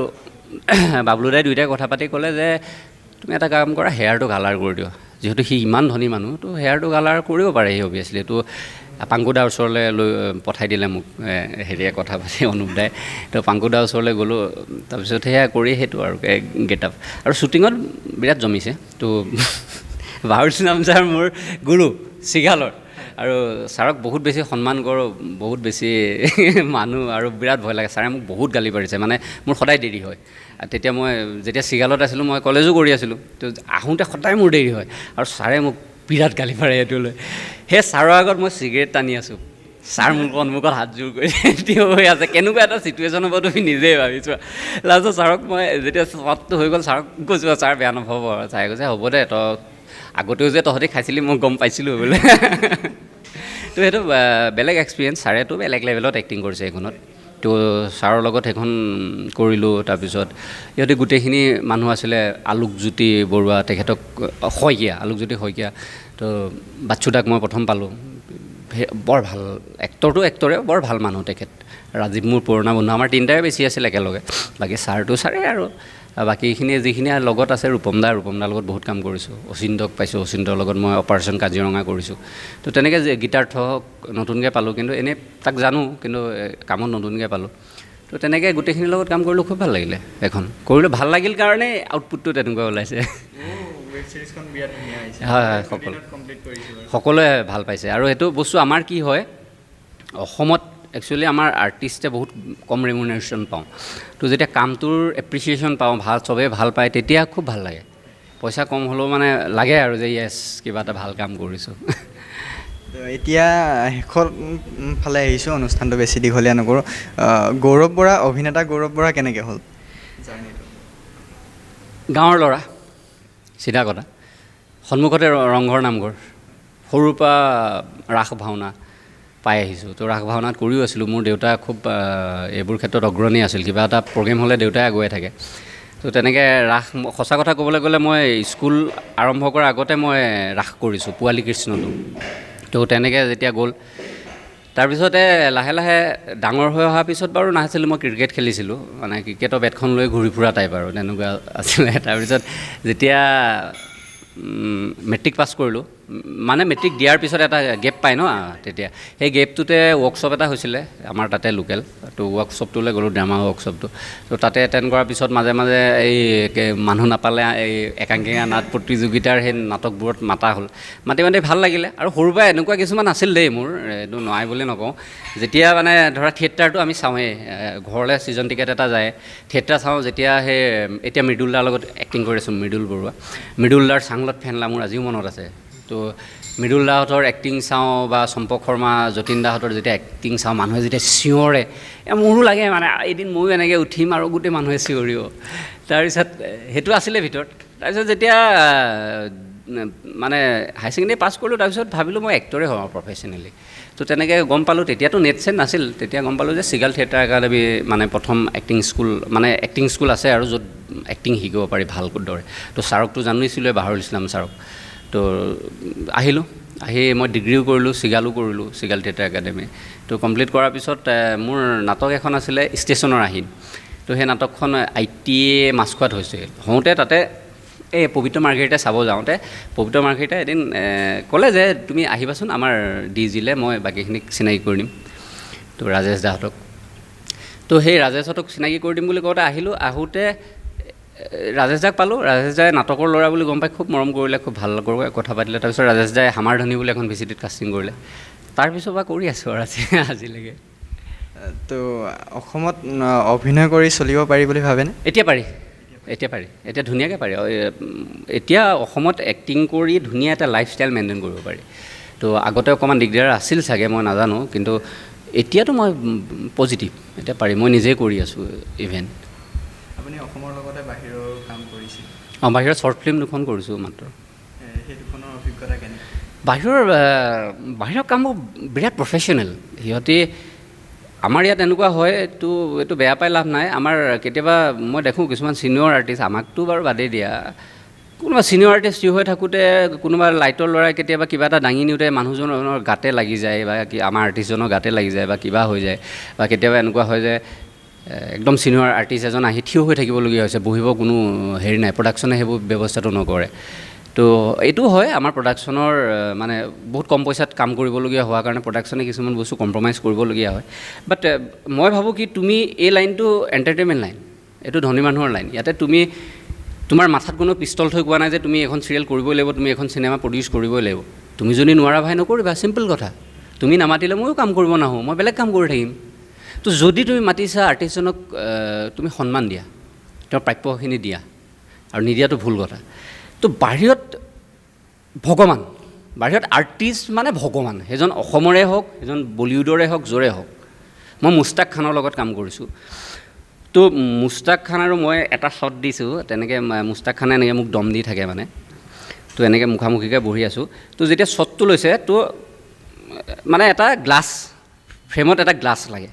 বাবলুদাই দুয়োটাই কথা পাতি ক'লে যে তুমি এটা কাম কৰা হেয়াৰটো কালাৰ কৰি দিওঁ যিহেতু সি ইমান ধনী মানুহ তো হেয়াৰটো কালাৰ কৰিব পাৰে সি অভিয়াছলি তো পাংকুদাৰ ওচৰলৈ লৈ পঠাই দিলে মোক হেৰিয়ে কথা পাতি অনুপ দাই তো পাংকুদাৰ ওচৰলৈ গ'লোঁ তাৰপিছত সেয়া কৰি সেইটো আৰু গেট আপ আৰু শ্বুটিঙত বিৰাট জমিছে তো বাহুৰ নাম ছাৰ মোৰ গুৰু চিগালৰ আৰু ছাৰক বহুত বেছি সন্মান কৰোঁ বহুত বেছি মানুহ আৰু বিৰাট ভয় লাগে ছাৰে মোক বহুত গালি পাৰিছে মানে মোৰ সদায় দেৰি হয় তেতিয়া মই যেতিয়া চিগালত আছিলোঁ মই কলেজো কৰি আছিলোঁ তো আহোঁতে সদায় মোৰ দেৰি হয় আৰু ছাৰে মোক বিৰাট গালি পাৰে এইটো লৈ সেই ছাৰৰ আগত মই চিগাৰেট টানি আছোঁ ছাৰ মোৰ সন্মুখত হাতযোৰ কৰি থিয় হৈ আছে কেনেকুৱা এটা চিটুৱেশ্যন হ'ব তুমি নিজেই ভাবিছোঁ লাষ্টত ছাৰক মই যেতিয়া শ্বটটো হৈ গ'ল ছাৰক কৈছোঁ ছাৰ বেয়া নহ'ব ছাৰে কৈছে হ'ব দে তই আগতেও যে তহঁতি খাইছিলি মই গম পাইছিলোঁ বোলে তো সেইটো বেলেগ এক্সপিৰিয়েঞ্চ ছাৰেতো বেলেগ লেভেলত এক্টিং কৰিছে এইখনত তো ছাৰৰ লগত সেইখন কৰিলোঁ তাৰপিছত সিহঁতে গোটেইখিনি মানুহ আছিলে আলোকজ্যোতি বৰুৱা তেখেতক শইকীয়া আলোকজ্যোতি শইকীয়া তো বাচ্চুদাক মই প্ৰথম পালোঁ বৰ ভাল এক্টৰটো এক্টৰে বৰ ভাল মানুহ তেখেত ৰাজীৱ মোৰ পুৰণা বন্ধু আমাৰ তিনিটাই বেছি আছিল একেলগে বাকী ছাৰটো ছাৰে আৰু বাকীখিনি যিখিনি লগত আছে ৰূপম দাৰ লগত বহুত কাম কৰিছোঁ অচিন্তক পাইছোঁ অচিন্তৰ লগত মই অপাৰেশ্যন কাজিৰঙা কৰিছোঁ তো তেনেকৈ যে গীতাৰ্থক নতুনকৈ পালোঁ কিন্তু এনেই তাক জানো কিন্তু কামত নতুনকৈ পালোঁ তো তেনেকৈ গোটেইখিনিৰ লগত কাম কৰিলোঁ খুব ভাল লাগিলে এখন কৰিলোঁ ভাল লাগিল কাৰণে আউটপুটটো তেনেকুৱা ওলাইছে হয় হয় সকলোৱে ভাল পাইছে আৰু এইটো বস্তু আমাৰ কি হয় অসমত একচুৱেলি আমাৰ আৰ্টিষ্টে বহুত কম ৰেমুনেশ্যন পাওঁ তো যেতিয়া কামটোৰ এপ্ৰিচিয়েশ্যন পাওঁ ভাল চবেই ভাল পায় তেতিয়া খুব ভাল লাগে পইচা কম হ'লেও মানে লাগে আৰু যে য়েছ কিবা এটা ভাল কাম কৰিছোঁ এতিয়া শেষৰ ফালে আহিছোঁ অনুষ্ঠানটো বেছি দীঘলীয়া নকৰোঁ গৌৰৱ বৰা অভিনেতা গৌৰৱ বৰা কেনেকৈ হ'ল গাঁৱৰ ল'ৰা চিধা কথা সন্মুখতে ৰংঘৰ নামঘৰ সৰুৰ পৰা ৰাস ভাওনা পাই আহিছোঁ তো ৰাস ভাওনাত কৰিও আছিলোঁ মোৰ দেউতা খুব এইবোৰ ক্ষেত্ৰত অগ্ৰণী আছিল কিবা এটা প্ৰগ্ৰেম হ'লে দেউতাই আগুৱাই থাকে তো তেনেকৈ ৰাস সঁচা কথা ক'বলৈ গ'লে মই স্কুল আৰম্ভ কৰাৰ আগতে মই ৰাস কৰিছোঁ পোৱালী কৃষ্ণটো তো তেনেকৈ যেতিয়া গ'ল তাৰপিছতে লাহে লাহে ডাঙৰ হৈ অহাৰ পিছত বাৰু নাছিলোঁ মই ক্ৰিকেট খেলিছিলোঁ মানে ক্ৰিকেটৰ বেটখন লৈ ঘূৰি ফুৰা টাইপ আৰু তেনেকুৱা আছিলে তাৰপিছত যেতিয়া মেট্ৰিক পাছ কৰিলোঁ মানে মেট্ৰিক দিয়াৰ পিছত এটা গেপ পায় ন তেতিয়া সেই গেপটোতে ৱৰ্কশ্বপ এটা হৈছিলে আমাৰ তাতে লোকেল তো ৱৰ্কশ্বপটোলৈ গ'লোঁ ড্ৰামা ৱৰ্কশ্বপটো তো তাতে এটেণ্ড কৰাৰ পিছত মাজে মাজে এই মানুহ নাপালে এই একাংকিকা নাট প্ৰতিযোগিতাৰ সেই নাটকবোৰত মাতা হ'ল মাতি ভাল লাগিলে আৰু সৰুৰ পৰা এনেকুৱা কিছুমান আছিল দেই মোৰ এইটো নাই বুলি নকওঁ যেতিয়া মানে ধৰা থিয়েটাৰটো আমি চাওঁৱেই ঘৰলৈ ছিজন টিকেট এটা যায় থিয়েটাৰ চাওঁ যেতিয়া সেই এতিয়া মৃদুল দাৰ লগত এক্টিং কৰি আছোঁ মৃদুল বৰুৱা মৃদুল দাৰ চাংলত ফেনলা মোৰ আজিও মনত আছে তো মৃদুল দাহঁতৰ এক্টিং চাওঁ বা চম্পক শৰ্মা যতীন দাহঁতৰ যেতিয়া এক্টিং চাওঁ মানুহে যেতিয়া চিঞৰে মোৰো লাগে মানে এদিন ময়ো এনেকৈ উঠিম আৰু গোটেই মানুহে চিঞৰিব তাৰপিছত সেইটো আছিলে ভিতৰত তাৰপিছত যেতিয়া মানে হাই ছেকেণ্ডেৰী পাছ কৰিলোঁ তাৰপিছত ভাবিলোঁ মই এক্টৰে হওঁ প্ৰফেশ্যনেলি তো তেনেকৈ গম পালোঁ তেতিয়াতো নেট চেট নাছিল তেতিয়া গম পালোঁ যে চিগাল থিয়েটাৰ একাডেমি মানে প্ৰথম এক্টিং স্কুল আছে আৰু য'ত এক্টিং শিকিব পাৰি ভাল দৰে তো ছাৰকতো জানিছিলোঁৱে বাহৰুল ইছলাম ছাৰক তো আহিলোঁ আহি মই ডিগ্ৰীও কৰিলোঁ চিগালো কৰিলোঁ চিগাল থিয়েটাৰ একাডেমি তো কমপ্লিট কৰাৰ পিছত মোৰ নাটক এখন আছিলে ষ্টেচনৰ আহিন তো সেই নাটকখন ITA মাছখোৱাত হৈছিল হওঁতে তাতে এই পবিত্ৰ মাৰ্ঘেৰিটা চাব যাওঁতে পবিত্ৰ মাৰ্ঘেৰিটা এদিন ক'লে যে তুমি আহিবাচোন আমাৰ DGলৈ মই বাকীখিনিক চিনাকি কৰি দিম তো ৰাজেশ দাহঁতক তো সেই ৰাজেশহঁতক চিনাকি কৰি দিম বুলি কওঁতে আহিলোঁ আহোঁতে ৰাজেশ দাক পালোঁ ৰাজেশ দাই নাটকৰ ল'ৰা বুলি গম পাই খুব মৰম কৰিলে খুব ভাল কথা পাতিলে তাৰপিছত ৰাজেশ দাই হামাৰধনী বুলি এখন ভিচিটিত কাষ্টিং কৰিলে তাৰপিছৰ পৰা কৰি আছোঁ আৰু আজিলৈকে তো অসমত অভিনয় কৰি চলিব পাৰি বুলি ভাবেনে এতিয়া পাৰি এতিয়া ধুনীয়াকৈ পাৰি এতিয়া অসমত এক্টিং কৰি ধুনীয়া এটা লাইফষ্টাইল মেইনটেইন কৰিব পাৰি তো আগতে অকণমান দিগদাৰ আছিল চাগে মই নাজানো কিন্তু এতিয়াতো মই পজিটিভ এতিয়া পাৰি মই নিজেই কৰি আছোঁ ইভেন আপুনি অসমৰ লগতে বাহিৰৰ কাম কৰিছিল বাহিৰত শ্বৰ্ট ফিল্ম দুখন কৰিছোঁ মাত্ৰ সেই দুখনৰ অভিজ্ঞতা কেনে বাহিৰৰ কামবোৰ বিৰাট প্ৰফেশ্যনেল সিহঁতে আমাৰ ইয়াত এনেকুৱা হয় এইটো বেয়া পাই লাভ নাই আমাৰ কেতিয়াবা মই দেখোঁ কিছুমান ছিনিয়ৰ আৰ্টিষ্ট আমাকতো বাৰু বাদেই দিয়া কোনোবা ছিনিয়ৰ আৰ্টিষ্ট হৈ থাকোঁতে কোনোবা লাইটৰ ল'ৰাই কেতিয়াবা কিবা এটা দাঙি নিওঁতে মানুহজনৰ গাতে লাগি যায় বা আমাৰ আৰ্টিষ্টজনৰ গাতে লাগি যায় বা কিবা হৈ যায় বা কেতিয়াবা এনেকুৱা হয় যে একদম ছিনিয়ৰ আৰ্টিষ্ট এজন আহি থিয় হৈ থাকিবলগীয়া হৈছে বহিব কোনো হেৰি নাই প্ৰডাকশ্যনে সেইবোৰ ব্যৱস্থাটো নকৰে তো এইটো হয় আমাৰ প্ৰডাকশ্যনৰ মানে বহুত কম পইচাত কাম কৰিবলগীয়া হোৱাৰ কাৰণে প্ৰডাকশ্যনে কিছুমান বস্তু কম্প্ৰমাইজ কৰিবলগীয়া হয় বাট মই ভাবোঁ কি তুমি এই লাইনটো এণ্টাৰটেইনমেণ্ট লাইন এইটো ধনী মানুহৰ লাইন ইয়াতে তুমি তোমাৰ মাথাত কোনো পিষ্টল থৈ কোৱা নাই যে তুমি এখন চিৰিয়েল কৰিবই লাগিব তুমি এখন চিনেমা প্ৰডিউচ কৰিবই লাগিব তুমি যদি নোৱাৰা ভাই নকৰিবা চিম্পল কথা তুমি নামাতিলে ময়ো কাম কৰিব নাহোঁ মই বেলেগ কাম কৰি থাকিম তো যদি তুমি মাতিছা আৰ্টিষ্টজনক তুমি সন্মান দিয়া তেওঁৰ প্ৰাপ্যখিনি দিয়া আৰু নিদিয়াটো ভুল কথা তো বাহিৰত আৰ্টিষ্ট মানে ভগৱান সেইজন অসমৰে হওক সেইজন বলিউডৰে হওক য'ৰে হওক মই মুস্তাক খানৰ লগত কাম কৰিছোঁ তো মুস্তাক খান আৰু মই এটা শ্বট দিছোঁ তেনেকৈ মুস্তাক খানে এনেকৈ মোক দম দি থাকে মানে তো এনেকৈ মুখামুখিকৈ বহি আছোঁ তো যেতিয়া শ্বটটো লৈছে তো মানে এটা গ্লাছ ফ্ৰেমত এটা গ্লাছ লাগে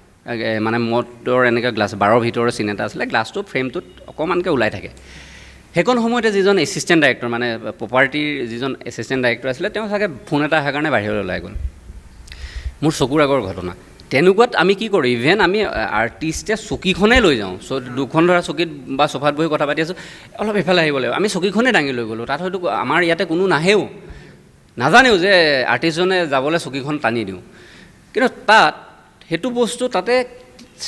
মানে মদৰ এনেকৈ গ্লাছ 12 ভিতৰৰ চিন এটা আছিলে গ্লাছটো ফ্ৰেমটোত অকণমানকৈ ওলাই থাকে সেইকণ সময়তে যিজন এছিষ্টেণ্ট ডাইৰেক্টৰ মানে প্ৰপাৰ্টিৰ যিজন এছিষ্টেণ্ট ডাইৰেক্টৰ আছিলে তেওঁ চাগে ফোন এটা অহাৰ কাৰণে বাহিৰলৈ ওলাই গ'ল মোৰ চকুৰ আগৰ ঘটনা তেনেকুৱাত আমি কি কৰোঁ ইভেন আমি আৰ্টিষ্টে চকীখনেই লৈ যাওঁ দুখন ধৰা চকীত বা চোফাত বহি কথা পাতি আছোঁ অলপ এইফালে আহিব লাগিব আমি চকীখনেই দাঙি লৈ গ'লোঁ তাত হয়তো আমাৰ ইয়াতে কোনো নাহেও নাজানেও যে আৰ্টিষ্টজনে যাবলৈ চকীখন টানি দিওঁ কিন্তু তাত সেইটো বস্তু তাতে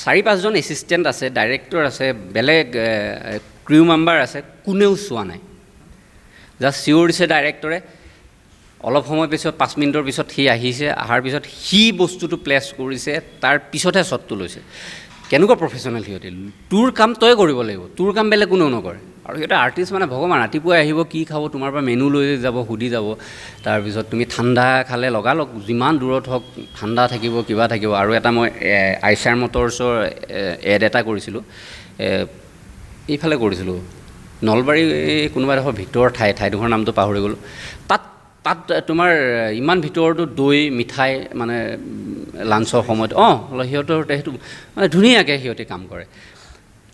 4-5জন এছিষ্টেণ্ট আছে ডাইৰেক্টৰ আছে বেলেগ ক্ৰিউ মেম্বাৰ আছে কোনেও চোৱা নাই জাষ্ট চিঞৰ দিছে ডাইৰেক্টৰে অলপ সময় পিছত 5 মিনিটৰ পিছত সি আহিছে অহাৰ পিছত সি বস্তুটো প্লেচ কৰিছে তাৰ পিছতহে শ্বটটো লৈছে কেনেকুৱা প্ৰফেশ্যনেল সিহঁতে তোৰ কাম তই কৰিব লাগিব তোৰ কাম বেলেগ কোনেও নকৰে আৰু সিহঁতে আৰ্টিষ্ট মানে ভগৱান ৰাতিপুৱাই আহিব কি খাব তোমাৰ পৰা মেনু লৈ যাব সুধি যাব তাৰপিছত তুমি ঠাণ্ডা খালে লগালগ যিমান দূৰত হওক ঠাণ্ডা থাকিব কিবা থাকিব আৰু এটা মই আইচাৰ মটৰ্ছৰ এড এটা কৰিছিলোঁ এইফালে কৰিছিলোঁ নলবাৰী কোনোবা এডোখৰ ভিতৰৰ ঠাইডোখৰ নামটো পাহৰি গ'লোঁ তাত তোমাৰ ইমান ভিতৰতো দৈ মিঠাই মানে লাঞ্চৰ সময়ত সিহঁতৰ সেইটো মানে ধুনীয়াকৈ সিহঁতে কাম কৰে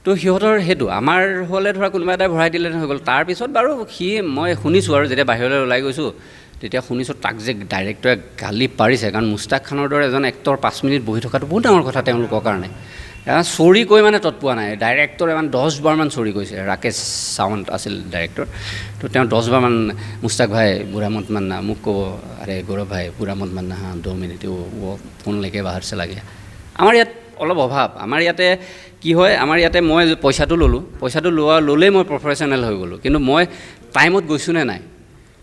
তো সিহঁতৰ সেইটো আমাৰ হ'লে ধৰা কোনোবা এটাই ভৰাই দিলে হৈ গ'ল তাৰপিছত বাৰু মই শুনিছোঁ আৰু যেতিয়া বাহিৰলৈ ওলাই গৈছোঁ তেতিয়া শুনিছোঁ তাক যে ডাইৰেক্টৰে গালি পাৰিছে কাৰণ মুস্তাক খানৰ দৰে এজন এক্টৰ 5 মিনিট বহি থকাটো বহুত ডাঙৰ কথা তেওঁলোকৰ কাৰণে চৰি কৈ মানে তৎ পোৱা নাই ডাইৰেক্টৰে মানে 10বাৰমান চৰি কৈছে ৰাকেশ সাৱন্ত আছিল ডাইৰেক্টৰ তো তেওঁ 10বাৰমান মুস্তাক ভাই বুঢ়া মত মাননা মোক ক'ব আৰে গৌৰৱ ভাই বুঢ়া মত মাননা হা 2 মিনিট ফোন লেকে বাহিৰ চে লাগে আমাৰ ইয়াত অলপ অভাৱ আমাৰ ইয়াতে কি হয় আমাৰ ইয়াতে মই পইচাটো ল'লেই মই প্ৰফেশ্যনেল হৈ গ'লোঁ কিন্তু মই টাইমত গৈছোঁ নে নাই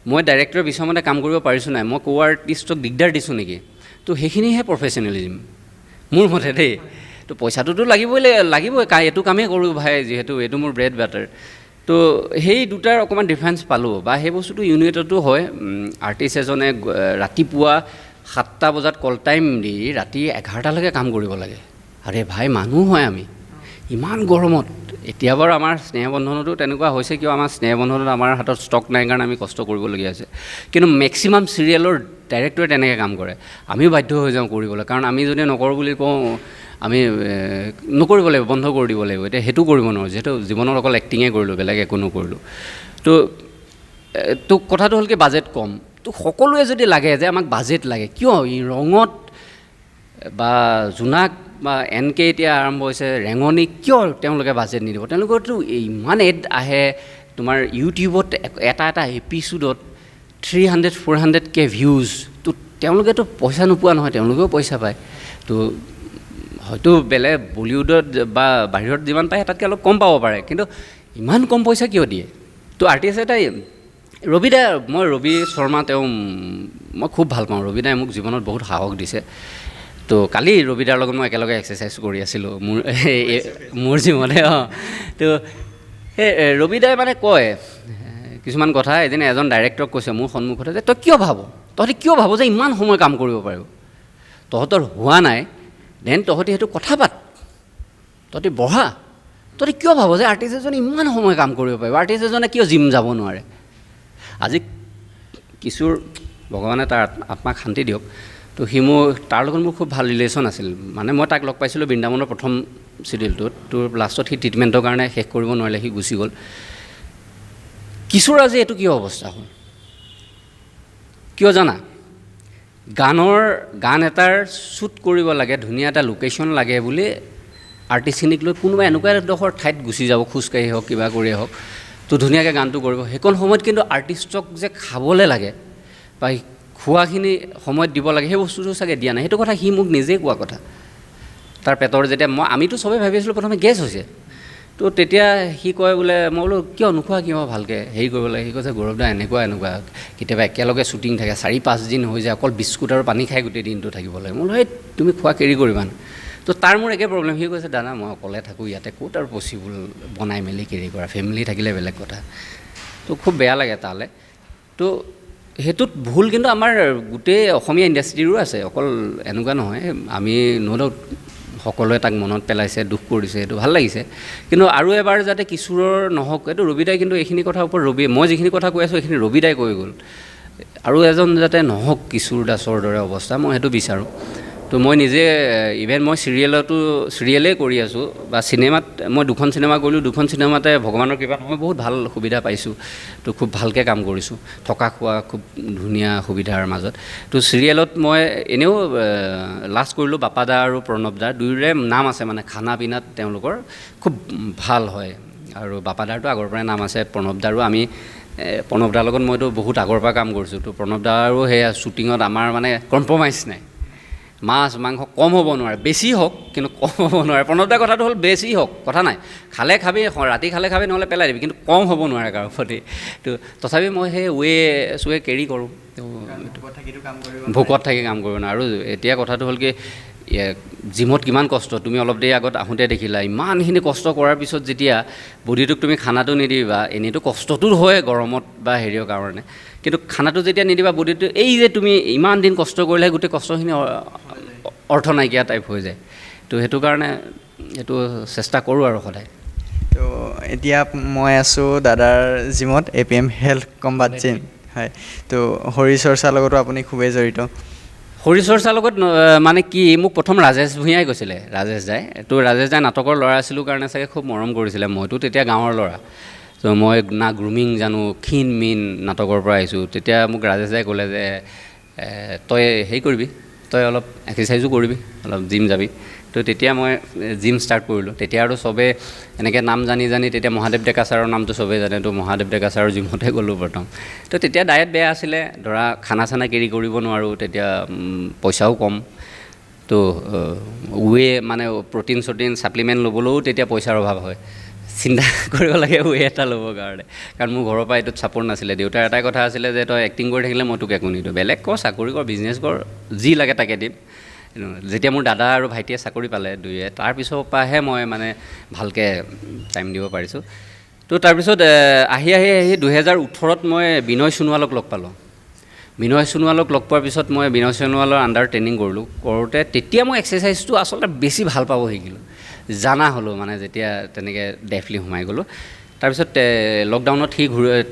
মই ডাইৰেক্টৰৰ বিচমতে কাম কৰিব পাৰিছোঁ নাই মই কো আৰ্টিষ্টক দিগদাৰ দিছোঁ নেকি তো সেইখিনিহে প্ৰফেশ্যনেলিজিম মোৰ মতে দেই তো পইচাটোতো লাগিবই এইটো কামেই কৰোঁ ভাই যিহেতু এইটো মোৰ ব্ৰেড বাটাৰ তো সেই দুটাৰ অকণমান ডিফাৰেঞ্চ পালোঁ বা সেই বস্তুটো ইউনিটতো হয় আৰ্টিষ্ট এজনে ৰাতিপুৱা 7টা বজাত কল টাইম দি ৰাতি 11টালৈকে কাম কৰিব লাগে আৰে ভাই মানুহ হয় আমি ইমান গৰমত এতিয়া বাৰু আমাৰ স্নেহবন্ধনতো তেনেকুৱা হৈছে কিয় আমাৰ স্নেহবন্ধনত আমাৰ হাতত ষ্টক নাই কাৰণে আমি কষ্ট কৰিবলগীয়া হৈছে কিন্তু মেক্সিমাম চিৰিয়েলৰ ডাইৰেক্টৰে তেনেকৈ কাম কৰে আমিও বাধ্য হৈ যাওঁ কৰিবলৈ কাৰণ আমি যদি নকৰোঁ বুলি কওঁ আমি নকৰিব লাগিব বন্ধ কৰি দিব লাগিব এতিয়া সেইটো কৰিব নোৱাৰোঁ যিহেতু জীৱনত অকল এক্টিঙে কৰিলোঁ বেলেগ একো নকৰিলোঁ তো কথাটো হ'ল কি বাজেট কম তো সকলোৱে যদি লাগে যে আমাক বাজেট লাগে কিয় ই ৰঙত বা জোনাক বা NK এতিয়া আৰম্ভ হৈছে ৰেঙনি কিয় তেওঁলোকে বাজেট নিদিব তেওঁলোকৰতো ইমান এড আহে তোমাৰ ইউটিউবত এটা এপিচোডত 300-400K ভিউজ তো তেওঁলোকেতো পইচা নোপোৱা নহয় তেওঁলোকেও পইচা পায় তো হয়তো বেলেগ বলিউডত বা বাহিৰত যিমান পায় তাতকৈ অলপ কম পাব পাৰে, কিন্তু ইমান কম পইচা কিয় দিয়ে? তো আৰ্টিষ্ট এটাই ৰবি দাই, মই ৰবি শৰ্মা মই খুব ভাল পাওঁ। ৰবি দাই মোক জীৱনত বহুত সাহস দিছে। তো কালি ৰবি দাৰ লগত মই একেলগে এক্সাৰচাইজ কৰি আছিলোঁ মোৰ জীৱনে। তো সেই ৰবি দাই মানে কয় কিছুমান কথা। এজন ডাইৰেক্টৰক কৈছে মোৰ সন্মুখতে যে তহঁতি কিয় ভাব যে ইমান সময় কাম কৰিব পাৰিব? তহঁতৰ হোৱা নাই, দেন তহঁতি সেইটো কথা পাত, তহঁতি বঢ়া। তহঁতি কিয় ভাব যে আৰ্টিষ্ট এজনে ইমান সময় কাম কৰিব পাৰিব? আৰ্টিষ্ট এজনে কিয় জিম যাব নোৱাৰে? আজি কিশোৰ, ভগৱানে তাৰ আত্মাক শান্তি দিয়ক, তো তাৰ লগত মোৰ খুব ভাল ৰিলেশ্যন আছিল। মানে মই তাক লগ পাইছিলোঁ বৃন্দাবনৰ প্ৰথম চিডিউলটোত। তোৰ লাষ্টত সি ট্ৰিটমেণ্টৰ কাৰণে শেষ কৰিব নোৱাৰিলে, সি গুচি গ'ল। কিশোৰ আজি এইটো কিয় অৱস্থা হ'ল? কিয় জানা? গান এটাৰ শ্বুট কৰিব লাগে, ধুনীয়া এটা লোকেশ্যন লাগে বুলি আৰ্টিষ্টখিনিক লৈ কোনোবা এনেকুৱা এডোখৰ ঠাইত গুচি যাব, খোজকাঢ়ি হওক কিবা কৰিয়ে হওক, তো ধুনীয়াকৈ গানটো কৰিব। সেইকণ সময়ত কিন্তু আৰ্টিষ্টক যে খাবলৈ লাগে বা খোৱাখিনি সময়ত দিব লাগে, সেই বস্তুটো চাগে দিয়া নাই। সেইটো কথা সি মোক নিজেই কোৱা কথা। তাৰ পেটৰ যেতিয়া আমিতো চবেই ভাবি আছিলোঁ প্ৰথমে গেছ হৈছে। তো তেতিয়া সি কয় বোলে, মই বোলো কিয় নোখোৱা, কিয় ভালকৈ হেৰি কৰিব লাগে? সি কৈছে গৌৰৱ দা এনেকুৱা কেতিয়াবা একেলগে শ্বুটিং থাকে, 4-5 দিন হৈ যায়, অকল বিস্কুট আৰু পানী খাই গোটেই দিনটো থাকিব লাগে। মই বোলো সেই তুমি খোৱা কেৰি কৰিবা না। তো তাৰ মোৰ একে প্ৰব্লেম। সি কৈছে দাদা মই অকলে থাকোঁ ইয়াতে, ক'ত আৰু পচিবল বনাই মেলি কেৰি কৰা, ফেমিলি থাকিলে বেলেগ কথা। তো খুব বেয়া লাগে তালৈ। তো সেইটোত ভুল কিন্তু আমাৰ গোটেই অসমীয়া ইণ্ডাষ্ট্ৰিৰো আছে, অকল এনেকুৱা নহয়। আমি নহ'লেও সকলোৱে তাক মনত পেলাইছে, দুখ কৰিছে, এইটো ভাল লাগিছে। কিন্তু আৰু এবাৰ যাতে কিশোৰৰ নহওক, এইটো ৰবিদাই কিন্তু এইখিনি কথাৰ ওপৰত মই যিখিনি কথা কৈ আছোঁ এইখিনি ৰবিদাই কৈ গ'ল। আৰু এজন যাতে নহওক কিশোৰ দাসৰ দৰে অৱস্থা, মই সেইটো বিচাৰোঁ। তো মই নিজে ইভেন মই চিৰিয়েলেই কৰি আছোঁ বা চিনেমাত মই 2খন চিনেমা কৰিলোঁ। 2খন চিনেমাতে ভগৱানৰ কৃপাত মই বহুত ভাল সুবিধা পাইছোঁ। তো খুব ভালকৈ কাম কৰিছোঁ, থকা খোৱা খুব ধুনীয়া সুবিধাৰ মাজত। তো চিৰিয়েলত মই এনেও লাষ্ট কৰিলোঁ বাপাদা আৰু প্ৰণৱদাৰ, দুয়োৰে নাম আছে মানে খানা পিনাত তেওঁলোকৰ খুব ভাল হয়। আৰু বাপাদাৰটো আগৰ পৰাই নাম আছে, প্ৰণৱদাৰো আমি প্ৰণৱদাৰ লগত মইতো বহুত আগৰ পৰা কাম কৰিছোঁ। তো প্ৰণৱদাৰো সেয়া শ্বুটিঙত আমাৰ মানে কম্প্ৰমাইজ নাই। মাছ মাংস কম হ'ব নোৱাৰে, বেছি হওক কিন্তু কম হ'ব নোৱাৰে। প্ৰণৱদাৰ কথাটো হ'ল বেছি হওক কথা নাই, খালে খাবি, ৰাতি খালে খাবি, নহ'লে পেলাই দিবি, কিন্তু কম হ'ব নোৱাৰে কাৰো প্ৰতি। তো তথাপি মই সেই চুৱে কেৰি কৰোঁ। ভোকত থাকি কাম কৰিব নোৱাৰোঁ। আৰু এতিয়া কথাটো হ'ল কি, জিমত কিমান কষ্ট, তুমি অলপ দেৰি আগত আহোঁতে দেখিলা। ইমানখিনি কষ্ট কৰাৰ পিছত যেতিয়া বডিটোক তুমি খানাটো নিদিবা, এনেইতো কষ্টটো হয় গৰমত বা হেৰিৰ কাৰণে, কিন্তু খানাটো যেতিয়া নিদিবা বডিটো, এই যে তুমি ইমান দিন কষ্ট কৰিলে গোটেই কষ্টখিনি অৰ্থ নাইকিয়া টাইপ হৈ যায়। তো সেইটো কাৰণে এইটো চেষ্টা কৰোঁ আৰু সদায়। তো এতিয়া মই আছোঁ দাদাৰ জিমত, APM হেল্থ কম্বাট জিম, হয়। তো শৰীৰ চৰ্চাৰ লগতো আপুনি খুবেই জড়িত। শৰীৰ চৰ্চাৰ লগত মানে কি, মোক প্ৰথম ৰাজেশ ভূঞাই কৈছিলে, ৰাজেশ দাই। তো ৰাজেশ দাই নাটকৰ ল'ৰা আছিলোঁ কাৰণে চাগে খুব মৰম কৰিছিলে। মইতো তেতিয়া গাঁৱৰ ল'ৰা, তো মই না গ্ৰুমিং জানো, ক্ষীণ মীন নাটকৰ পৰা আহিছোঁ। তেতিয়া মোক ৰাজেশ দাই ক'লে যে তই হেৰি কৰিবি, তই অলপ এক্সাৰচাইজো কৰিবি, অলপ জিম যাবি। তো তেতিয়া মই জিম ষ্টাৰ্ট কৰিলোঁ। তেতিয়া আৰু চবেই এনেকৈ নাম জানি তেতিয়া মহাদেৱ ডেকা ছাৰৰ নামটো চবেই জানে। তো মহাদেৱ ডেকা ছাৰৰ জিমতে গ'লোঁ প্ৰথম। তো তেতিয়া ডায়েট বেয়া আছিলে, ধৰা খানা চানা কেৰি কৰিব নোৱাৰোঁ, তেতিয়া পইচাও কম। তো মানে প্ৰ'টিন ছাপ্লিমেণ্ট ল'বলৈও তেতিয়া পইচাৰ অভাৱ হয়। চিন্তা কৰিব লাগে এটা ল'বৰ কাৰণে, কাৰণ মোৰ ঘৰৰ পৰা এইটোত ছাপৰ্ট নাছিলে। দেউতাৰ এটাই কথা আছিলে যে তই এক্টিং কৰি থাকিলে মই তোক একো নিদিওঁ, বেলেগ কৰ, চাকৰি কৰ, বিজনেছ কৰ, যি লাগে তাকে দিম। যেতিয়া মোৰ দাদা আৰু ভাইটিয়ে চাকৰি পালে দুয়ে, তাৰপিছৰ পৰাহে মই মানে ভালকৈ টাইম দিব পাৰিছোঁ। তো তাৰপিছত আহি 2018ত মই বিনয় সোণোৱালক লগ পালোঁ। বিনয় সোণোৱালক লগ পোৱাৰ পিছত মই বিনয় সোণোৱালৰ আণ্ডাৰ ট্ৰেইনিং কৰোঁতে তেতিয়া মই এক্সাৰচাইজটো আচলতে বেছি ভাল পাব শিকিলোঁ, জানা হ'লোঁ মানে যেতিয়া তেনেকৈ ডেফলি সোমাই গ'লোঁ। তাৰপিছত লকডাউনত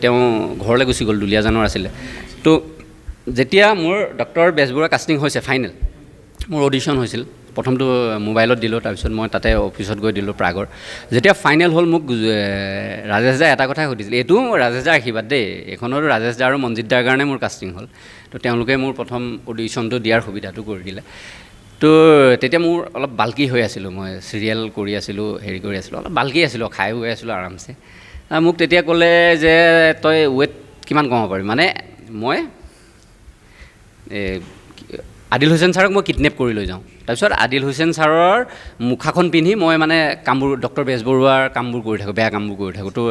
তেওঁ ঘৰলৈ গুচি গ'ল, দুলীয়াজানৰ আছিলে। তো যেতিয়া মোৰ ডক্টৰ বেজবৰুৱা কাষ্টিং হৈছে ফাইনেল, মোৰ অডিশ্যন হৈছিল, প্ৰথমটো মোবাইলত দিলোঁ, তাৰপিছত মই তাতে অফিচত গৈ দিলোঁ প্ৰাগৰ। যেতিয়া ফাইনেল হ'ল মোক ৰাজেশ দাই এটা কথাই সুধিছিল, এইটো ৰাজেশ দাৰ আশীৰ্বাদ দেই, এইখনতো ৰাজেশ দা আৰু মনজিৎ দাৰ কাৰণে মোৰ কাষ্টিং হ'ল। তো তেওঁলোকে মোৰ প্ৰথম অডিশ্যনটো দিয়াৰ সুবিধাটো কৰি দিলে। তো তেতিয়া মোৰ অলপ বাল্কি হৈ আছিলোঁ, মই চিৰিয়েল কৰি আছিলোঁ, হেৰি কৰি আছিলোঁ, অলপ বাল্কি আছিলোঁ, খাই হৈ আছিলোঁ আৰামছে। মোক তেতিয়া ক'লে যে তই ৱেট কিমান কমাব পাৰিবি, মানে মই আদিল হুছেইন ছাৰক মই কিডনেপ কৰি লৈ যাওঁ তাৰপিছত আদিল হুছেইন ছাৰৰ মুখাখন পিন্ধি মই মানে কামবোৰ ডক্টৰ বেজবৰুৱাৰ কামবোৰ কৰি থাকোঁ বেয়া কামবোৰ কৰি থাকোঁ তো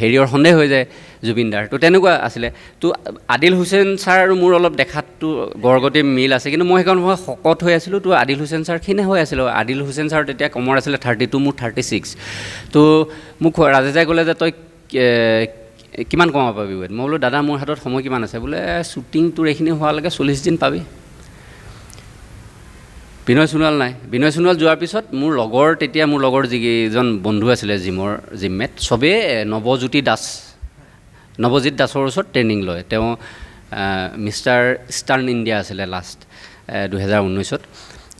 হেৰিয়ৰ সন্দেহ হৈ যায় জুবিনদাৰ তো তেনেকুৱা আছিলে তো আদিল হুছেইন ছাৰ আৰু মোৰ অলপ দেখাততো গড়গতি মিল আছে কিন্তু মই সেইকাৰণে মই শকত হৈ আছিলোঁ তো আদিল হুছেইন ছাৰ ক্ষীণে হৈ আছিলোঁ আদিল হুছেইন ছাৰ তেতিয়া কমৰ আছিলে 32 মোৰ 36 তো মোক ৰাজেশাই ক'লে যে তই কিমান কমাব পাবি ৱেট মই বোলো দাদা মোৰ হাতত সময় কিমান আছে বোলে শ্বুটিং তোৰ এইখিনি হোৱালৈকে 40 দিন পাবি বিনয় সোণোৱাল নাই বিনয় সোণোৱাল যোৱাৰ পিছত মোৰ লগৰ যিকেইজন বন্ধু আছিলে জিমমেট চবেই নৱজিৎ দাসৰ ওচৰত ট্ৰেইনিং লয় তেওঁ মিষ্টাৰ ইষ্টাৰ্ণ ইণ্ডিয়া আছিলে লাষ্ট 2019ত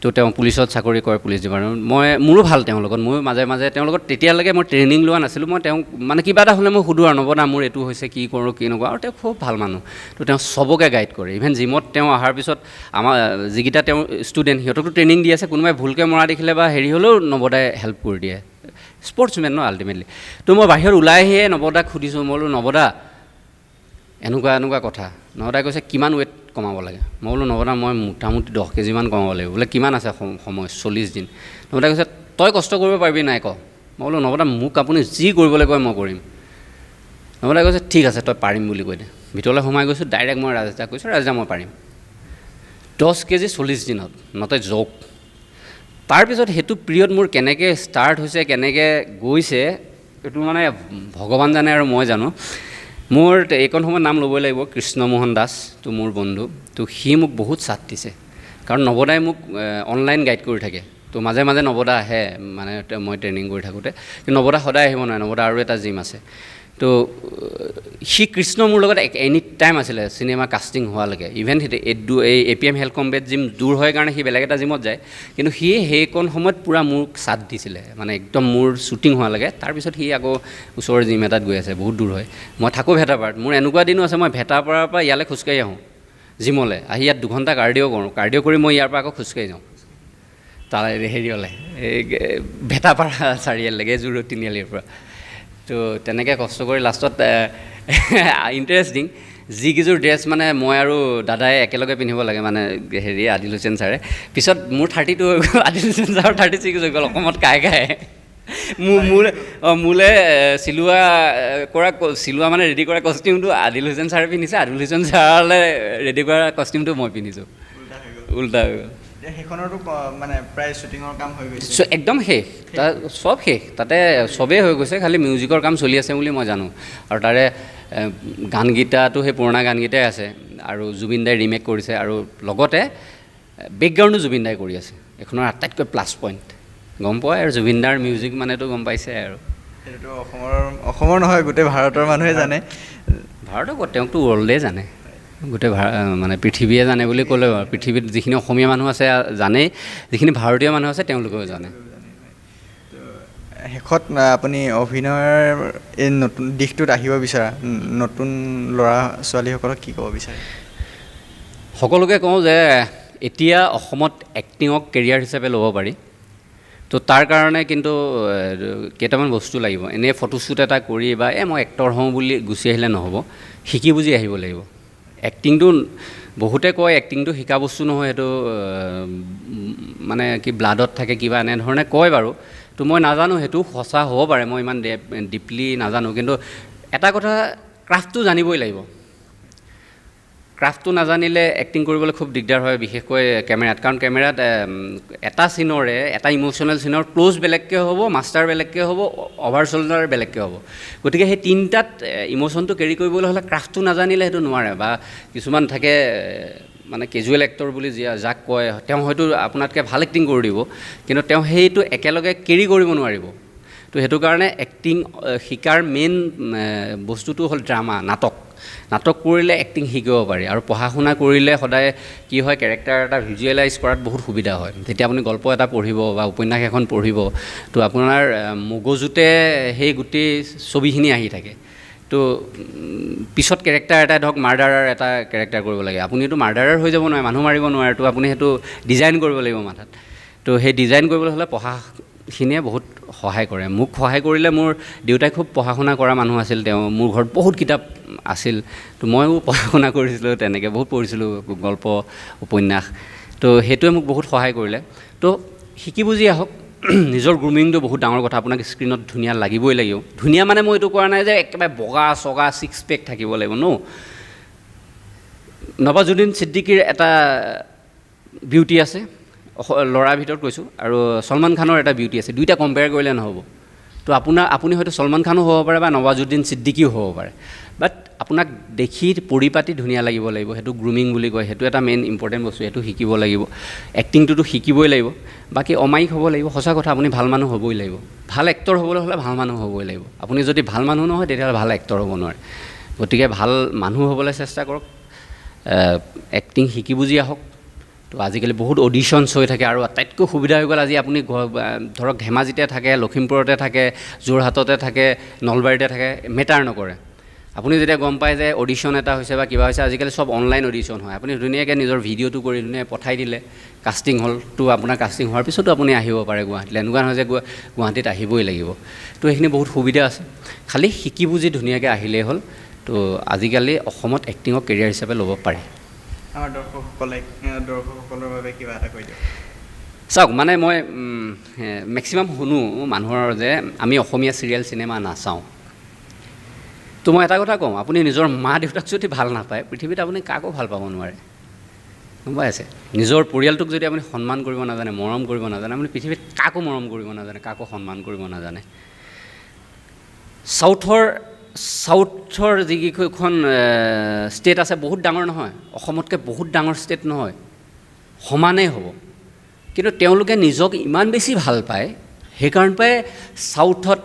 তো তেওঁ পুলিচত চাকৰি কৰে পুলিচ ডিপাৰ্টমেণ্ট মোৰো ভাল তেওঁৰ লগত মই মাজে মাজে তেওঁৰ লগত তেতিয়ালৈকে মই ট্ৰেইনিং লোৱা নাছিলোঁ মই তেওঁক মানে কিবা এটা হ'লে মই সুধোঁ আৰু নবনা মোৰ এইটো হৈছে কি কৰোঁ কি নকৰোঁ আৰু তেওঁ খুব ভাল মানুহ তো তেওঁ চবকে গাইড কৰে ইভেন জিমত তেওঁ অহাৰ পিছত আমাৰ যিকেইটা তেওঁ ষ্টুডেণ্ট সিহঁতকতো ট্ৰেইনিং দি আছে কোনোবাই ভুলকৈ মৰা দেখিলে বা হেৰি হ'লেও নৱদাই হেল্প কৰি দিয়ে স্পৰ্টছমেন ন আল্টিমেটলি তো মই বাহিৰত ওলাই আহিয়ে নৱদাক সুধিছোঁ মই বোলো নৱদা এনেকুৱা কথা নৱদাই কৈছে কিমান ৱেট কমাব লাগে মই বোলো নৱদা মই মোটামুটি 10 কেজিমান কমাব লাগিব বোলে কিমান আছে সময় 40 দিন নৱদাই কৈছে তই কষ্ট কৰিব পাৰিবি নাই ক মই বোলো নৱদা মোক আপুনি যি কৰিবলৈ কয় মই কৰিম নৱদাই কৈছে ঠিক আছে তই পাৰিম বুলি কৈ দে ভিতৰলৈ সোমাই গৈছোঁ ডাইৰেক্ট মই ৰাজেশাক কৈছোঁ ৰাজেশা মই পাৰিম 10 কেজি 40 দিনত নতে জোক তাৰপিছত সেইটো পিৰিয়ড মোৰ কেনেকৈ ষ্টাৰ্ট হৈছে কেনেকৈ গৈছে এইটো মানে ভগৱান জানে আৰু মই জানো মোৰ এইকণ সময়ত নাম ল'বই লাগিব কৃষ্ণমোহন দাস তো মোৰ বন্ধু তো সি মোক বহুত চাথ দিছে কাৰণ নৱদাই মোক অনলাইন গাইড কৰি থাকে তো মাজে মাজে নৱদা আহে মানে মই ট্ৰেইনিং কৰি থাকোঁতে কিন্তু নৱদা সদায় আহিব নোৱাৰে নৱদা আৰু এটা জিম আছে তো সি কৃষ্ণ মোৰ লগত এনি টাইম আছিলে চিনেমা কাষ্টিং হোৱালৈকে ইভেন এই APM হেল্থ কম্বেট জিম দূৰ হয় কাৰণে সি বেলেগ এটা জিমত যায় কিন্তু সি সেইকণ সময়ত পূৰা মোক চাথ দিছিলে মানে একদম মোৰ শ্বুটিং হোৱালৈকে তাৰপিছত সি আকৌ ওচৰৰ জিম এটাত গৈ আছে বহুত দূৰ হয় মই থাকোঁ ভেটাপাৰাত মোৰ এনেকুৱা দিনো আছে মই ভেটাপাৰাৰ পৰা ইয়ালৈ খোজকাঢ়ি আহোঁ জিমলৈ আহি ইয়াত 2 ঘণ্টা কাৰ্ডিঅ' কৰোঁ কাৰ্ডিঅ' কৰি মই ইয়াৰ পৰা আকৌ খোজকাঢ়ি যাওঁ তাৰ হেৰিয়লৈ এই ভেটাপাৰা চাৰিআলিলৈকে জুৰোড তিনিআলিৰ পৰা তো তেনেকৈ কষ্ট কৰি লাষ্টত ইণ্টাৰেষ্টিং যিকেইযোৰ ড্ৰেছ মানে মই আৰু দাদাই একেলগে পিন্ধিব লাগে মানে হেৰি আদিল হুছেইন ছাৰে পিছত মোৰ 32 হৈ গ'ল আদিল হুছেইন ছাৰৰ 36 হৈ গ'ল অসমত কাই মোলে চিলোৱা মানে ৰেডি কৰা কষ্টিউমটো আদিল হুছেইন ছাৰে পিন্ধিছে আদিল হুছেইন ছাৰলৈ ৰেডি কৰা কষ্টিউমটো মই পিন্ধিছোঁ উল্টা হৈ গ'ল সেইখনতো মানে প্ৰায় শ্বুটিঙৰ কাম হৈ গৈছে একদম শেষ চব শেষ তাতে চবেই হৈ গৈছে খালি মিউজিকৰ কাম চলি আছে বুলি মই জানো আৰু তাৰে গানকেইটাতো সেই পুৰণা গানকেইটাই আছে আৰু জুবিন দাই ৰিমেক কৰিছে আৰু লগতে বেকগ্ৰাউণ্ডো জুবিন দাই কৰি আছে এইখনৰ আটাইতকৈ প্লাছ পইণ্ট গম পোৱা আৰু জুবিন দাৰ মিউজিক মানেতো গম পাইছে আৰু সেইটো অসমৰ নহয় গোটেই ভাৰতৰ মানুহে জানে ভাৰতৰ তেওঁকতো ৱৰ্ল্ডে জানে গোটেই মানে পৃথিৱীয়ে জানে বুলি ক'লে পৃথিৱীত যিখিনি অসমীয়া মানুহ আছে জানেই যিখিনি ভাৰতীয় মানুহ আছে তেওঁলোকেও জানে শেষত আপুনি অভিনয়ৰ এই নতুন দিশটোত আহিব বিচৰা নতুন ল'ৰা ছোৱালীসকলক কি ক'ব বিচাৰে সকলোকে কওঁ যে এতিয়া অসমত এক্টিঙক কেৰিয়াৰ হিচাপে ল'ব পাৰি তো তাৰ কাৰণে কিন্তু কেইটামান বস্তু লাগিব এনেই ফটোশ্বুট এটা কৰি বা মই এক্টৰ হওঁ বুলি গুচি আহিলে নহ'ব শিকি বুজি আহিব লাগিব এক্টিংটো বহুতে কয় এক্টিংটো শিকা বস্তু নহয় সেইটো মানে কি ব্লাডত থাকে কিবা এনেধৰণে কয় বাৰু তো মই নাজানো সেইটো সঁচা হ'ব পাৰে মই ইমান ডিপলি নাজানো কিন্তু এটা কথা ক্ৰাফ্টটো জানিবই লাগিব ক্ৰাফ্টটো নাজানিলে এক্টিং কৰিবলৈ খুব দিগদাৰ হয় বিশেষকৈ কেমেৰাত কাৰণ কেমেৰাত এটা চিনৰে এটা ইম'চনেল চিনৰ ক্ল'জ বেলেগকৈ হ'ব মাষ্টাৰ বেলেগকৈ হ'ব অভাৰ শোল্ডাৰ বেলেগকৈ হ'ব গতিকে সেই তিনিটাত ইম'চনটো কেৰি কৰিবলৈ হ'লে ক্ৰাফ্টটো নাজানিলে সেইটো নোৱাৰে বা কিছুমান থাকে মানে কেজুৱেল এক্টৰ বুলি যাক কয় তেওঁ হয়তো আপোনাতকৈ ভাল এক্টিং কৰি দিব কিন্তু তেওঁ সেইটো একেলগে কেৰি কৰিব নোৱাৰিব তো সেইটো কাৰণে এক্টিং শিকাৰ মেইন বস্তুটো হ'ল ড্ৰামা নাটক কৰিলে এক্টিং শিকিব পাৰি আৰু পঢ়া শুনা কৰিলে সদায় কি হয় কেৰেক্টাৰ এটা ভিজুৱেলাইজ কৰাত বহুত সুবিধা হয় যেতিয়া আপুনি গল্প এটা পঢ়িব বা উপন্যাস এখন পঢ়িব তো আপোনাৰ মগজুতে সেই গোটেই ছবিখিনি আহি থাকে তো পিছত কেৰেক্টাৰ এটা ধৰক মাৰ্ডাৰাৰ এটা কেৰেক্টাৰ কৰিব লাগে আপুনিতো মাৰ্ডাৰাৰ হৈ যাব নোৱাৰে মানুহ মাৰিব নোৱাৰে তো আপুনি সেইটো ডিজাইন কৰিব লাগিব মাথাত তো সেই ডিজাইন কৰিবলৈ হ'লে পঢ়াখিনিয়ে বহুত সহায় কৰে মোক সহায় কৰিলে মোৰ দেউতাই খুব পঢ়া শুনা কৰা মানুহ আছিল তেওঁ মোৰ ঘৰত বহুত কিতাপ আছিল তো ময়ো পঢ়া শুনা কৰিছিলোঁ তেনেকৈ বহুত পঢ়িছিলোঁ গল্প উপন্যাস তো সেইটোৱে মোক বহুত সহায় কৰিলে তো শিকি বুজি আহক নিজৰ গ্ৰুমিংটো বহুত ডাঙৰ কথা আপোনাক স্ক্ৰীণত ধুনীয়া লাগিবই লাগিব ধুনীয়া মানে মই এইটো কৰা নাই যে একেবাৰে বগা চগা 6 পেক থাকিব লাগিব ন নৱাজুদ্দিন ছিদ্দিকীৰ এটা বিউটি আছে ল'ৰাৰ ভিতৰত কৈছোঁ আৰু সলমান খানৰ এটা বিউটি আছে দুইটা কম্পেয়াৰ কৰিলে নহ'ব তো আপুনি হয়তো সলমান খানো হ'ব পাৰে বা নৱাজুদ্দিন ছিদ্দিকীও হ'ব পাৰে বাট আপোনাক দেখি পৰিপাতি ধুনীয়া লাগিব সেইটো গ্ৰুমিং বুলি কয় সেইটো এটা মেইন ইম্পৰ্টেণ্ট বস্তু সেইটো শিকিব লাগিব এক্টিংটোতো শিকিবই লাগিব বাকী অমায়িক হ'ব লাগিব সঁচা কথা আপুনি ভাল মানুহ হ'বই লাগিব ভাল এক্টৰ হ'বলৈ হ'লে ভাল মানুহ হ'বই লাগিব আপুনি যদি ভাল মানুহ নহয় তেতিয়াহ'লে ভাল এক্টৰ হ'ব নোৱাৰে গতিকে ভাল মানুহ হ'বলৈ চেষ্টা কৰক এক্টিং শিকি বুজি আহক তো আজিকালি বহুত অডিশ্যনছ হৈ থাকে আৰু আটাইতকৈ সুবিধা হৈ গ'ল আজি আপুনি ধৰক ধেমাজিতে থাকে লখিমপুৰতে থাকে যোৰহাটতে থাকে নলবাৰীতে থাকে মেটাৰ নকৰে আপুনি যেতিয়া গম পায় যে অডিশ্যন এটা হৈছে বা কিবা হৈছে আজিকালি সব অনলাইন অডিশ্যন হয় আপুনি ধুনীয়াকৈ নিজৰ ভিডিঅ'টো কৰি ধুনীয়াকৈ পঠাই দিলে কাষ্টিং হ'ল তো আপোনাৰ কাষ্টিং হোৱাৰ পিছতো আপুনি আহিব পাৰে গুৱাহাটীলৈ এনেকুৱা নহয় যে গুৱাহাটীত আহিবই লাগিব তো সেইখিনি বহুত সুবিধা আছে খালি শিকি বুজি ধুনীয়াকৈ আহিলেই হ'ল তো আজিকালি অসমত এক্টিঙক কেৰিয়াৰ হিচাপে ল'ব পাৰে আমাৰ দৰ্শকসকলৰ বাবে কিবা এটা কৈ দিয়ক চাওক মানে মই মেক্সিমাম শুনো মানুহৰ যে আমি অসমীয়া চিৰিয়েল চিনেমা নাচাওঁ তো মই এটা কথা কওঁ আপুনি নিজৰ মা দেউতাক যদি ভাল নাপায় পৃথিৱীত আপুনি কাকো ভাল পাব নোৱাৰে গম পাই আছে নিজৰ পৰিয়ালটোক যদি আপুনি সন্মান কৰিব নাজানে মৰম কৰিব নাজানে আপুনি পৃথিৱীত কাকো মৰম কৰিব নাজানে কাকো সন্মান কৰিব নাজানে চাউথৰ যিকেইখন ষ্টেট আছে বহুত ডাঙৰ নহয় অসমতকৈ বহুত ডাঙৰ ষ্টেট নহয় সমানেই হ'ব কিন্তু তেওঁলোকে নিজক ইমান বেছি ভাল পায় সেইকাৰণে চাউথত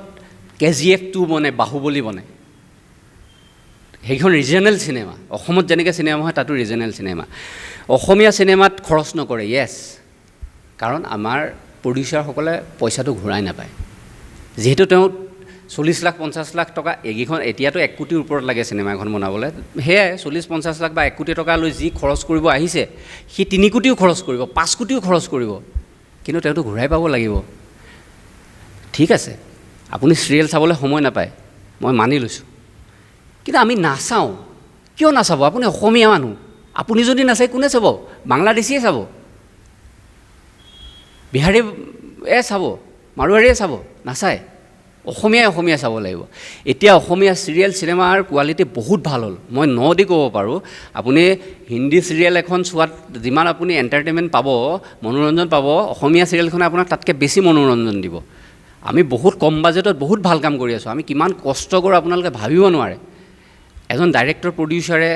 KGF-2 বনে বাহুবলী বনে সেইখন ৰিজনেল চিনেমা অসমত যেনেকৈ চিনেমা হয় তাতো ৰিজনেল চিনেমা অসমীয়া চিনেমাত খৰচ নকৰে য়েছ কাৰণ আমাৰ প্ৰডিউচাৰসকলে পইচাটো ঘূৰাই নাপায় যিহেতু তেওঁ 40 লাখ 50 লাখ টকা এইকেইখন এতিয়াতো 1 কোটিৰ ওপৰত লাগে চিনেমা এখন বনাবলৈ সেয়াই 40-50 লাখ বা 1 কোটি টকা লৈ যি খৰচ কৰিব আহিছে সি 3 কোটিও খৰচ কৰিব 5 কোটিও খৰচ কৰিব কিন্তু তেওঁতো ঘূৰাই পাব লাগিব ঠিক আছে আপুনি চিৰিয়েল চাবলৈ সময় নাপায় মই মানি লৈছোঁ কিন্তু আমি নাচাওঁ কিয় নাচাব আপুনি অসমীয়া মানুহ আপুনি যদি নাচায় কোনে চাব বাংলাদেশীয়ে চাব বিহাৰীয়ে চাব মাৰোৱাৰীয়ে চাব নাচায় অসমীয়া চাব লাগিব এতিয়া অসমীয়া চিৰিয়েল চিনেমাৰ কোৱালিটি বহুত ভাল হ'ল মই দি ক'ব পাৰোঁ আপুনি হিন্দী চিৰিয়েল এখন চোৱাত যিমান আপুনি এণ্টাৰটেইনমেণ্ট পাব মনোৰঞ্জন পাব অসমীয়া চিৰিয়েলখনে আপোনাক তাতকৈ বেছি মনোৰঞ্জন দিব আমি বহুত কম বাজেটত বহুত ভাল কাম কৰি আছোঁ আমি কিমান কষ্ট কৰোঁ আপোনালোকে ভাবিব নোৱাৰে এজন ডাইৰেক্টৰ প্ৰডিউচাৰে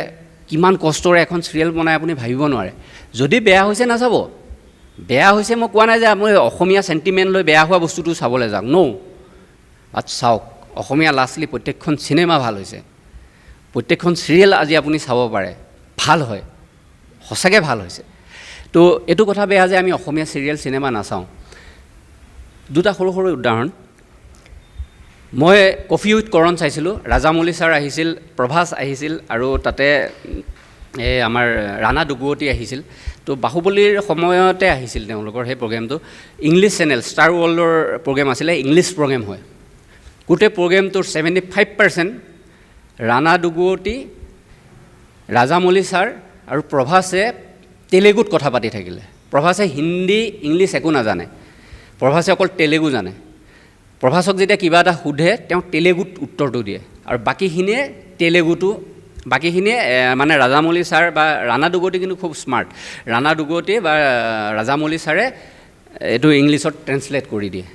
কিমান কষ্টৰে এখন চিৰিয়েল বনাই আপুনি ভাবিব নোৱাৰে যদি বেয়া হৈছে নাচাব বেয়া হৈছে মই কোৱা নাই যে মই অসমীয়া চেণ্টিমেণ্ট লৈ বেয়া হোৱা বস্তুটো চাবলৈ যাওঁ চাওক অসমীয়া ল'ৰা ছোৱালী প্ৰত্যেকখন চিনেমা ভাল হৈছে প্ৰত্যেকখন চিৰিয়েল আজি আপুনি চাব পাৰে ভাল হয় সঁচাকৈ ভাল হৈছে তো এইটো কথা বেয়া যে আমি অসমীয়া চিৰিয়েল চিনেমা নাচাওঁ দুটা সৰু উদাহৰণ মই কফি উইথ কৰণ চাইছিলোঁ ৰাজামৌলি ছাৰ আহিছিল প্ৰভাস আহিছিল আৰু তাতে এই আমাৰ ৰাণা দুগুৱতী আহিছিল তো বাহুবলীৰ সময়তে আহিছিল তেওঁলোকৰ সেই প্ৰগ্ৰেমটো ইংলিছ চেনেল ষ্টাৰ ৱৰ্ল্ডৰ প্ৰগ্ৰেম আছিলে ইংলিছ প্ৰগ্ৰেম হয় গোটেই প্ৰগ্ৰেমটোৰ 75% ৰাণা দুগুৱতী ৰাজামৌলি ছাৰ আৰু প্ৰভাসে তেলেগুত কথা পাতি থাকিলে প্ৰভাসে হিন্দী ইংলিছ একো নাজানে প্ৰভাসে অকল তেলেগু জানে প্ৰভাসক যেতিয়া কিবা এটা সোধে তেওঁ তেলেগুত উত্তৰটো দিয়ে আৰু বাকীখিনিয়ে মানে ৰাজামৌলি ছাৰ বা ৰাণা দুগুৱতী কিন্তু খুব স্মাৰ্ট ৰাণা দুগুৱতী বা ৰাজামৌলি ছাৰে এইটো ইংলিছত ট্ৰেন্সলেট কৰি দিয়ে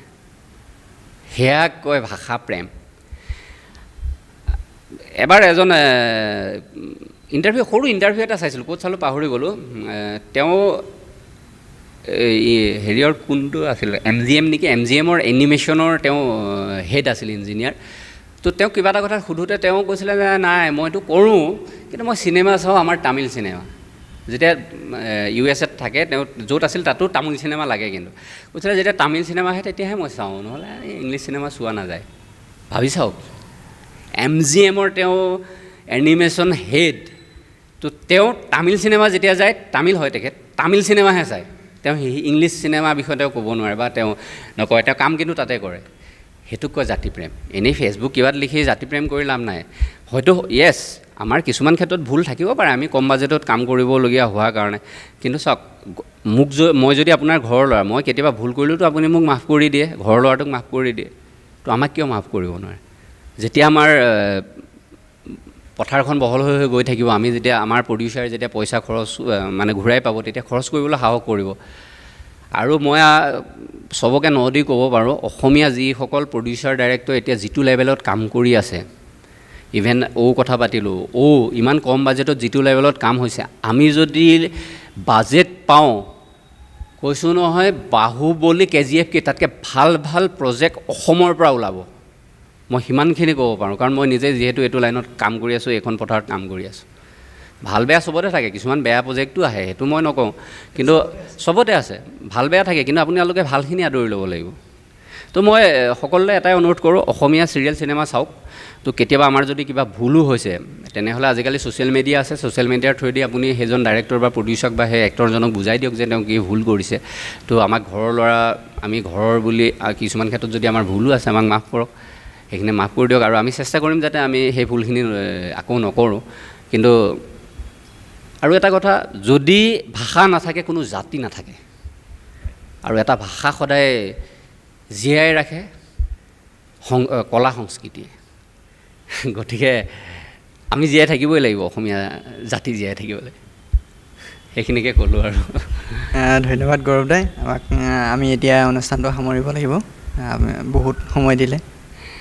সেয়া কয় ভাষা প্ৰেম এবাৰ এজন সৰু ইণ্টাৰভিউ এটা চাইছিলোঁ ক'ত চালোঁ পাহৰি গ'লোঁ তেওঁ হেৰিয়ৰ কোনটো আছিল MGM নেকি MGMৰ এনিমেশ্যনৰ তেওঁ হেড আছিল ইঞ্জিনিয়াৰ তো তেওঁ কিবা এটা কথা সোধোতে তেওঁ কৈছিলে যে নাই মইতো কৰোঁ কিন্তু মই চিনেমা চাওঁ আমাৰ তামিল চিনেমা যেতিয়া USA থাকে তেওঁ য'ত আছিল তাতো তামিল চিনেমা লাগে কিন্তু কৈছিলে যেতিয়া তামিল চিনেমা আহে তেতিয়াহে মই চাওঁ নহ'লে ইংলিছ চিনেমা চোৱা নাযায় ভাবি চাওক MGMৰ তেওঁ এনিমেশ্যন হেড তো তেওঁ তামিল চিনেমা যেতিয়া যায় তামিল হয় তেখেত তামিল চিনেমাহে চায় তেওঁ ইংলিছ চিনেমাৰ বিষয়ে তেওঁ ক'ব নোৱাৰে বা তেওঁ নকয় তেওঁ কাম কিন্তু তাতে কৰে সেইটোক কয় জাতি প্ৰেম এনেই ফেচবুক কিবাত লিখি জাতি প্ৰেম কৰি লাভ নাই হয়তো য়েছ আমাৰ কিছুমান ক্ষেত্ৰত ভুল থাকিব পাৰে, আমি কম বাজেটত কাম কৰিবলগীয়া হোৱাৰ কাৰণে। কিন্তু চাওক, মই যদি আপোনাৰ ঘৰৰ ল'ৰা, মই কেতিয়াবা ভুল কৰিলেওতো আপুনি মোক মাফ কৰি দিয়ে, ঘৰৰ ল'ৰাটোক মাফ কৰি দিয়ে, তো আমাক কিয় মাফ কৰিব নোৱাৰে? যেতিয়া আমাৰ পথাৰখন বহল হৈ গৈ থাকিব, আমি যেতিয়া আমাৰ প্ৰডিউচাৰে যেতিয়া পইচা খৰচ মানে ঘূৰাই পাব, তেতিয়া খৰচ কৰিবলৈ সাহস কৰিব। আৰু মই চবকে দি ক'ব পাৰোঁ, অসমীয়া যিসকল প্ৰডিউচাৰ ডাইৰেক্টৰ এতিয়া যিটো লেভেলত কাম কৰি আছে, ইভেন কথা পাতিলোঁ, ইমান কম বাজেটত যিটো লেভেলত কাম হৈছে, আমি যদি বাজেট পাওঁ, কৈছোঁ নহয়, বাহুবলী KGF তাতকৈ ভাল ভাল প্ৰজেক্ট অসমৰ পৰা ওলাব। মই সিমানখিনি ক'ব পাৰোঁ, কাৰণ মই নিজে যিহেতু এইটো লাইনত কাম কৰি আছোঁ, এইখন পথাৰত কাম কৰি আছোঁ। ভাল বেয়া চবতে থাকে, কিছুমান বেয়া প্ৰজেক্টটো আহে, সেইটো মই নকওঁ, কিন্তু চবতে আছে, ভাল বেয়া থাকে, কিন্তু আপোনালোকে ভালখিনি আদৰি ল'ব লাগিব। তো মই সকলোৱে এটাই অনুৰোধ কৰোঁ, অসমীয়া চিৰিয়েল চিনেমা চাওক। তো কেতিয়াবা আমাৰ যদি কিবা ভুলো হৈছে, তেনেহ'লে আজিকালি ছ'চিয়েল মিডিয়া আছে, ছ'চিয়েল মিডিয়াৰ থ্ৰুৱেদি আপুনি সেইজন ডাইৰেক্টৰ বা প্ৰডিউচাৰক বা সেই এক্টৰজনক বুজাই দিয়ক যে তেওঁ কি ভুল কৰিছে। তো আমাক ঘৰৰ ল'ৰা, আমি ঘৰৰ বুলি কিছুমান ক্ষেত্ৰত যদি আমাৰ ভুলো আছে, আমাক মাফ কৰক, সেইখিনি মাফ কৰি দিয়ক, আৰু আমি চেষ্টা কৰিম যাতে আমি সেই ভুলখিনি আকৌ নকৰোঁ। কিন্তু আৰু এটা কথা, যদি ভাষা নাথাকে, কোনো জাতি নাথাকে, আৰু এটা ভাষা সদায় জীয়াই ৰাখে কলা সংস্কৃতিয়ে। গতিকে আমি জীয়াই থাকিবই লাগিব, অসমীয়া জাতি জীয়াই থাকিবলৈ। সেইখিনিকে ক'লোঁ আৰু। ধন্যবাদ গৌৰৱ দাই, আমি এতিয়া অনুষ্ঠানটো সামৰিব লাগিব, বহুত সময় দিলে,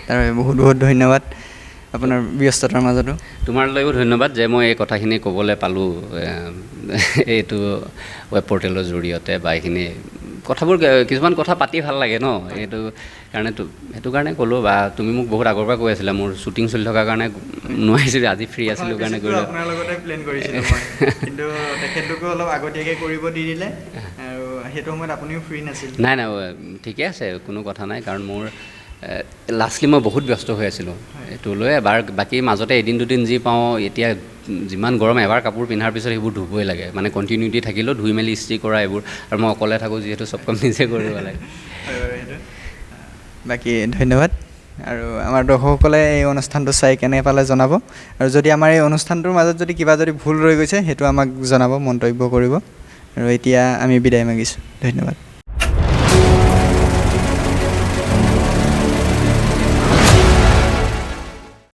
তাৰ বাবে বহুত বহুত ধন্যবাদ আপোনাৰ ব্যস্ততাৰ মাজতো। তোমালৈও ধন্যবাদ যে মই এই কথাখিনি ক'বলৈ পালোঁ এইটো ৱেব পৰ্টেলৰ জৰিয়তে, বা এইখিনি কথাবোৰ, কিছুমান কথা পাতি ভাল লাগে ন, সেইটো কাৰণে ক'লোঁ। বা তুমি মোক বহুত আগৰ পৰা কৈ আছিলা, মোৰ শ্বুটিং চলি থকাৰ কাৰণে নোৱাৰিছিলোঁ, আজি ফ্ৰী আছিলোঁ কাৰণে কৰিলোঁ। আপোনাৰ লগতে প্লেন কৰিছিলোঁ মই, কিন্তু তেখেতলোকেও অলপ আগতীয়াকৈ কৰিব দি দিলে, আৰু সেইটো সময়ত আপুনিও ফ্ৰী নাছিল। নাই ঠিকে আছে, কোনো কথা নাই, কাৰণ মোৰ লাষ্টলি মই বহুত ব্যস্ত হৈ আছিলোঁ এইটো লৈ। এবাৰ বাকী মাজতে এদিন দুদিন যি পাওঁ, এতিয়া যিমান গৰম, এবাৰ কাপোৰ পিন্ধাৰ পিছত সেইবোৰ ধুবই লাগে, মানে কণ্টিনিউটি থাকিলেও ধুই মেলি ইস্ত্ৰি কৰা এইবোৰ, আৰু মই অকলে থাকোঁ যিহেতু, চব কাম নিজে কৰিব লাগে। বাকী ধন্যবাদ, আৰু আমাৰ দৰ্শকসকলে এই অনুষ্ঠানটো চাই কেনে পালে জনাব, আৰু যদি আমাৰ এই অনুষ্ঠানটোৰ মাজত যদি কিবা ভুল ৰৈ গৈছে, সেইটো আমাক জনাব, মন্তব্য কৰিব। আৰু এতিয়া আমি বিদায় মাগিছোঁ, ধন্যবাদ।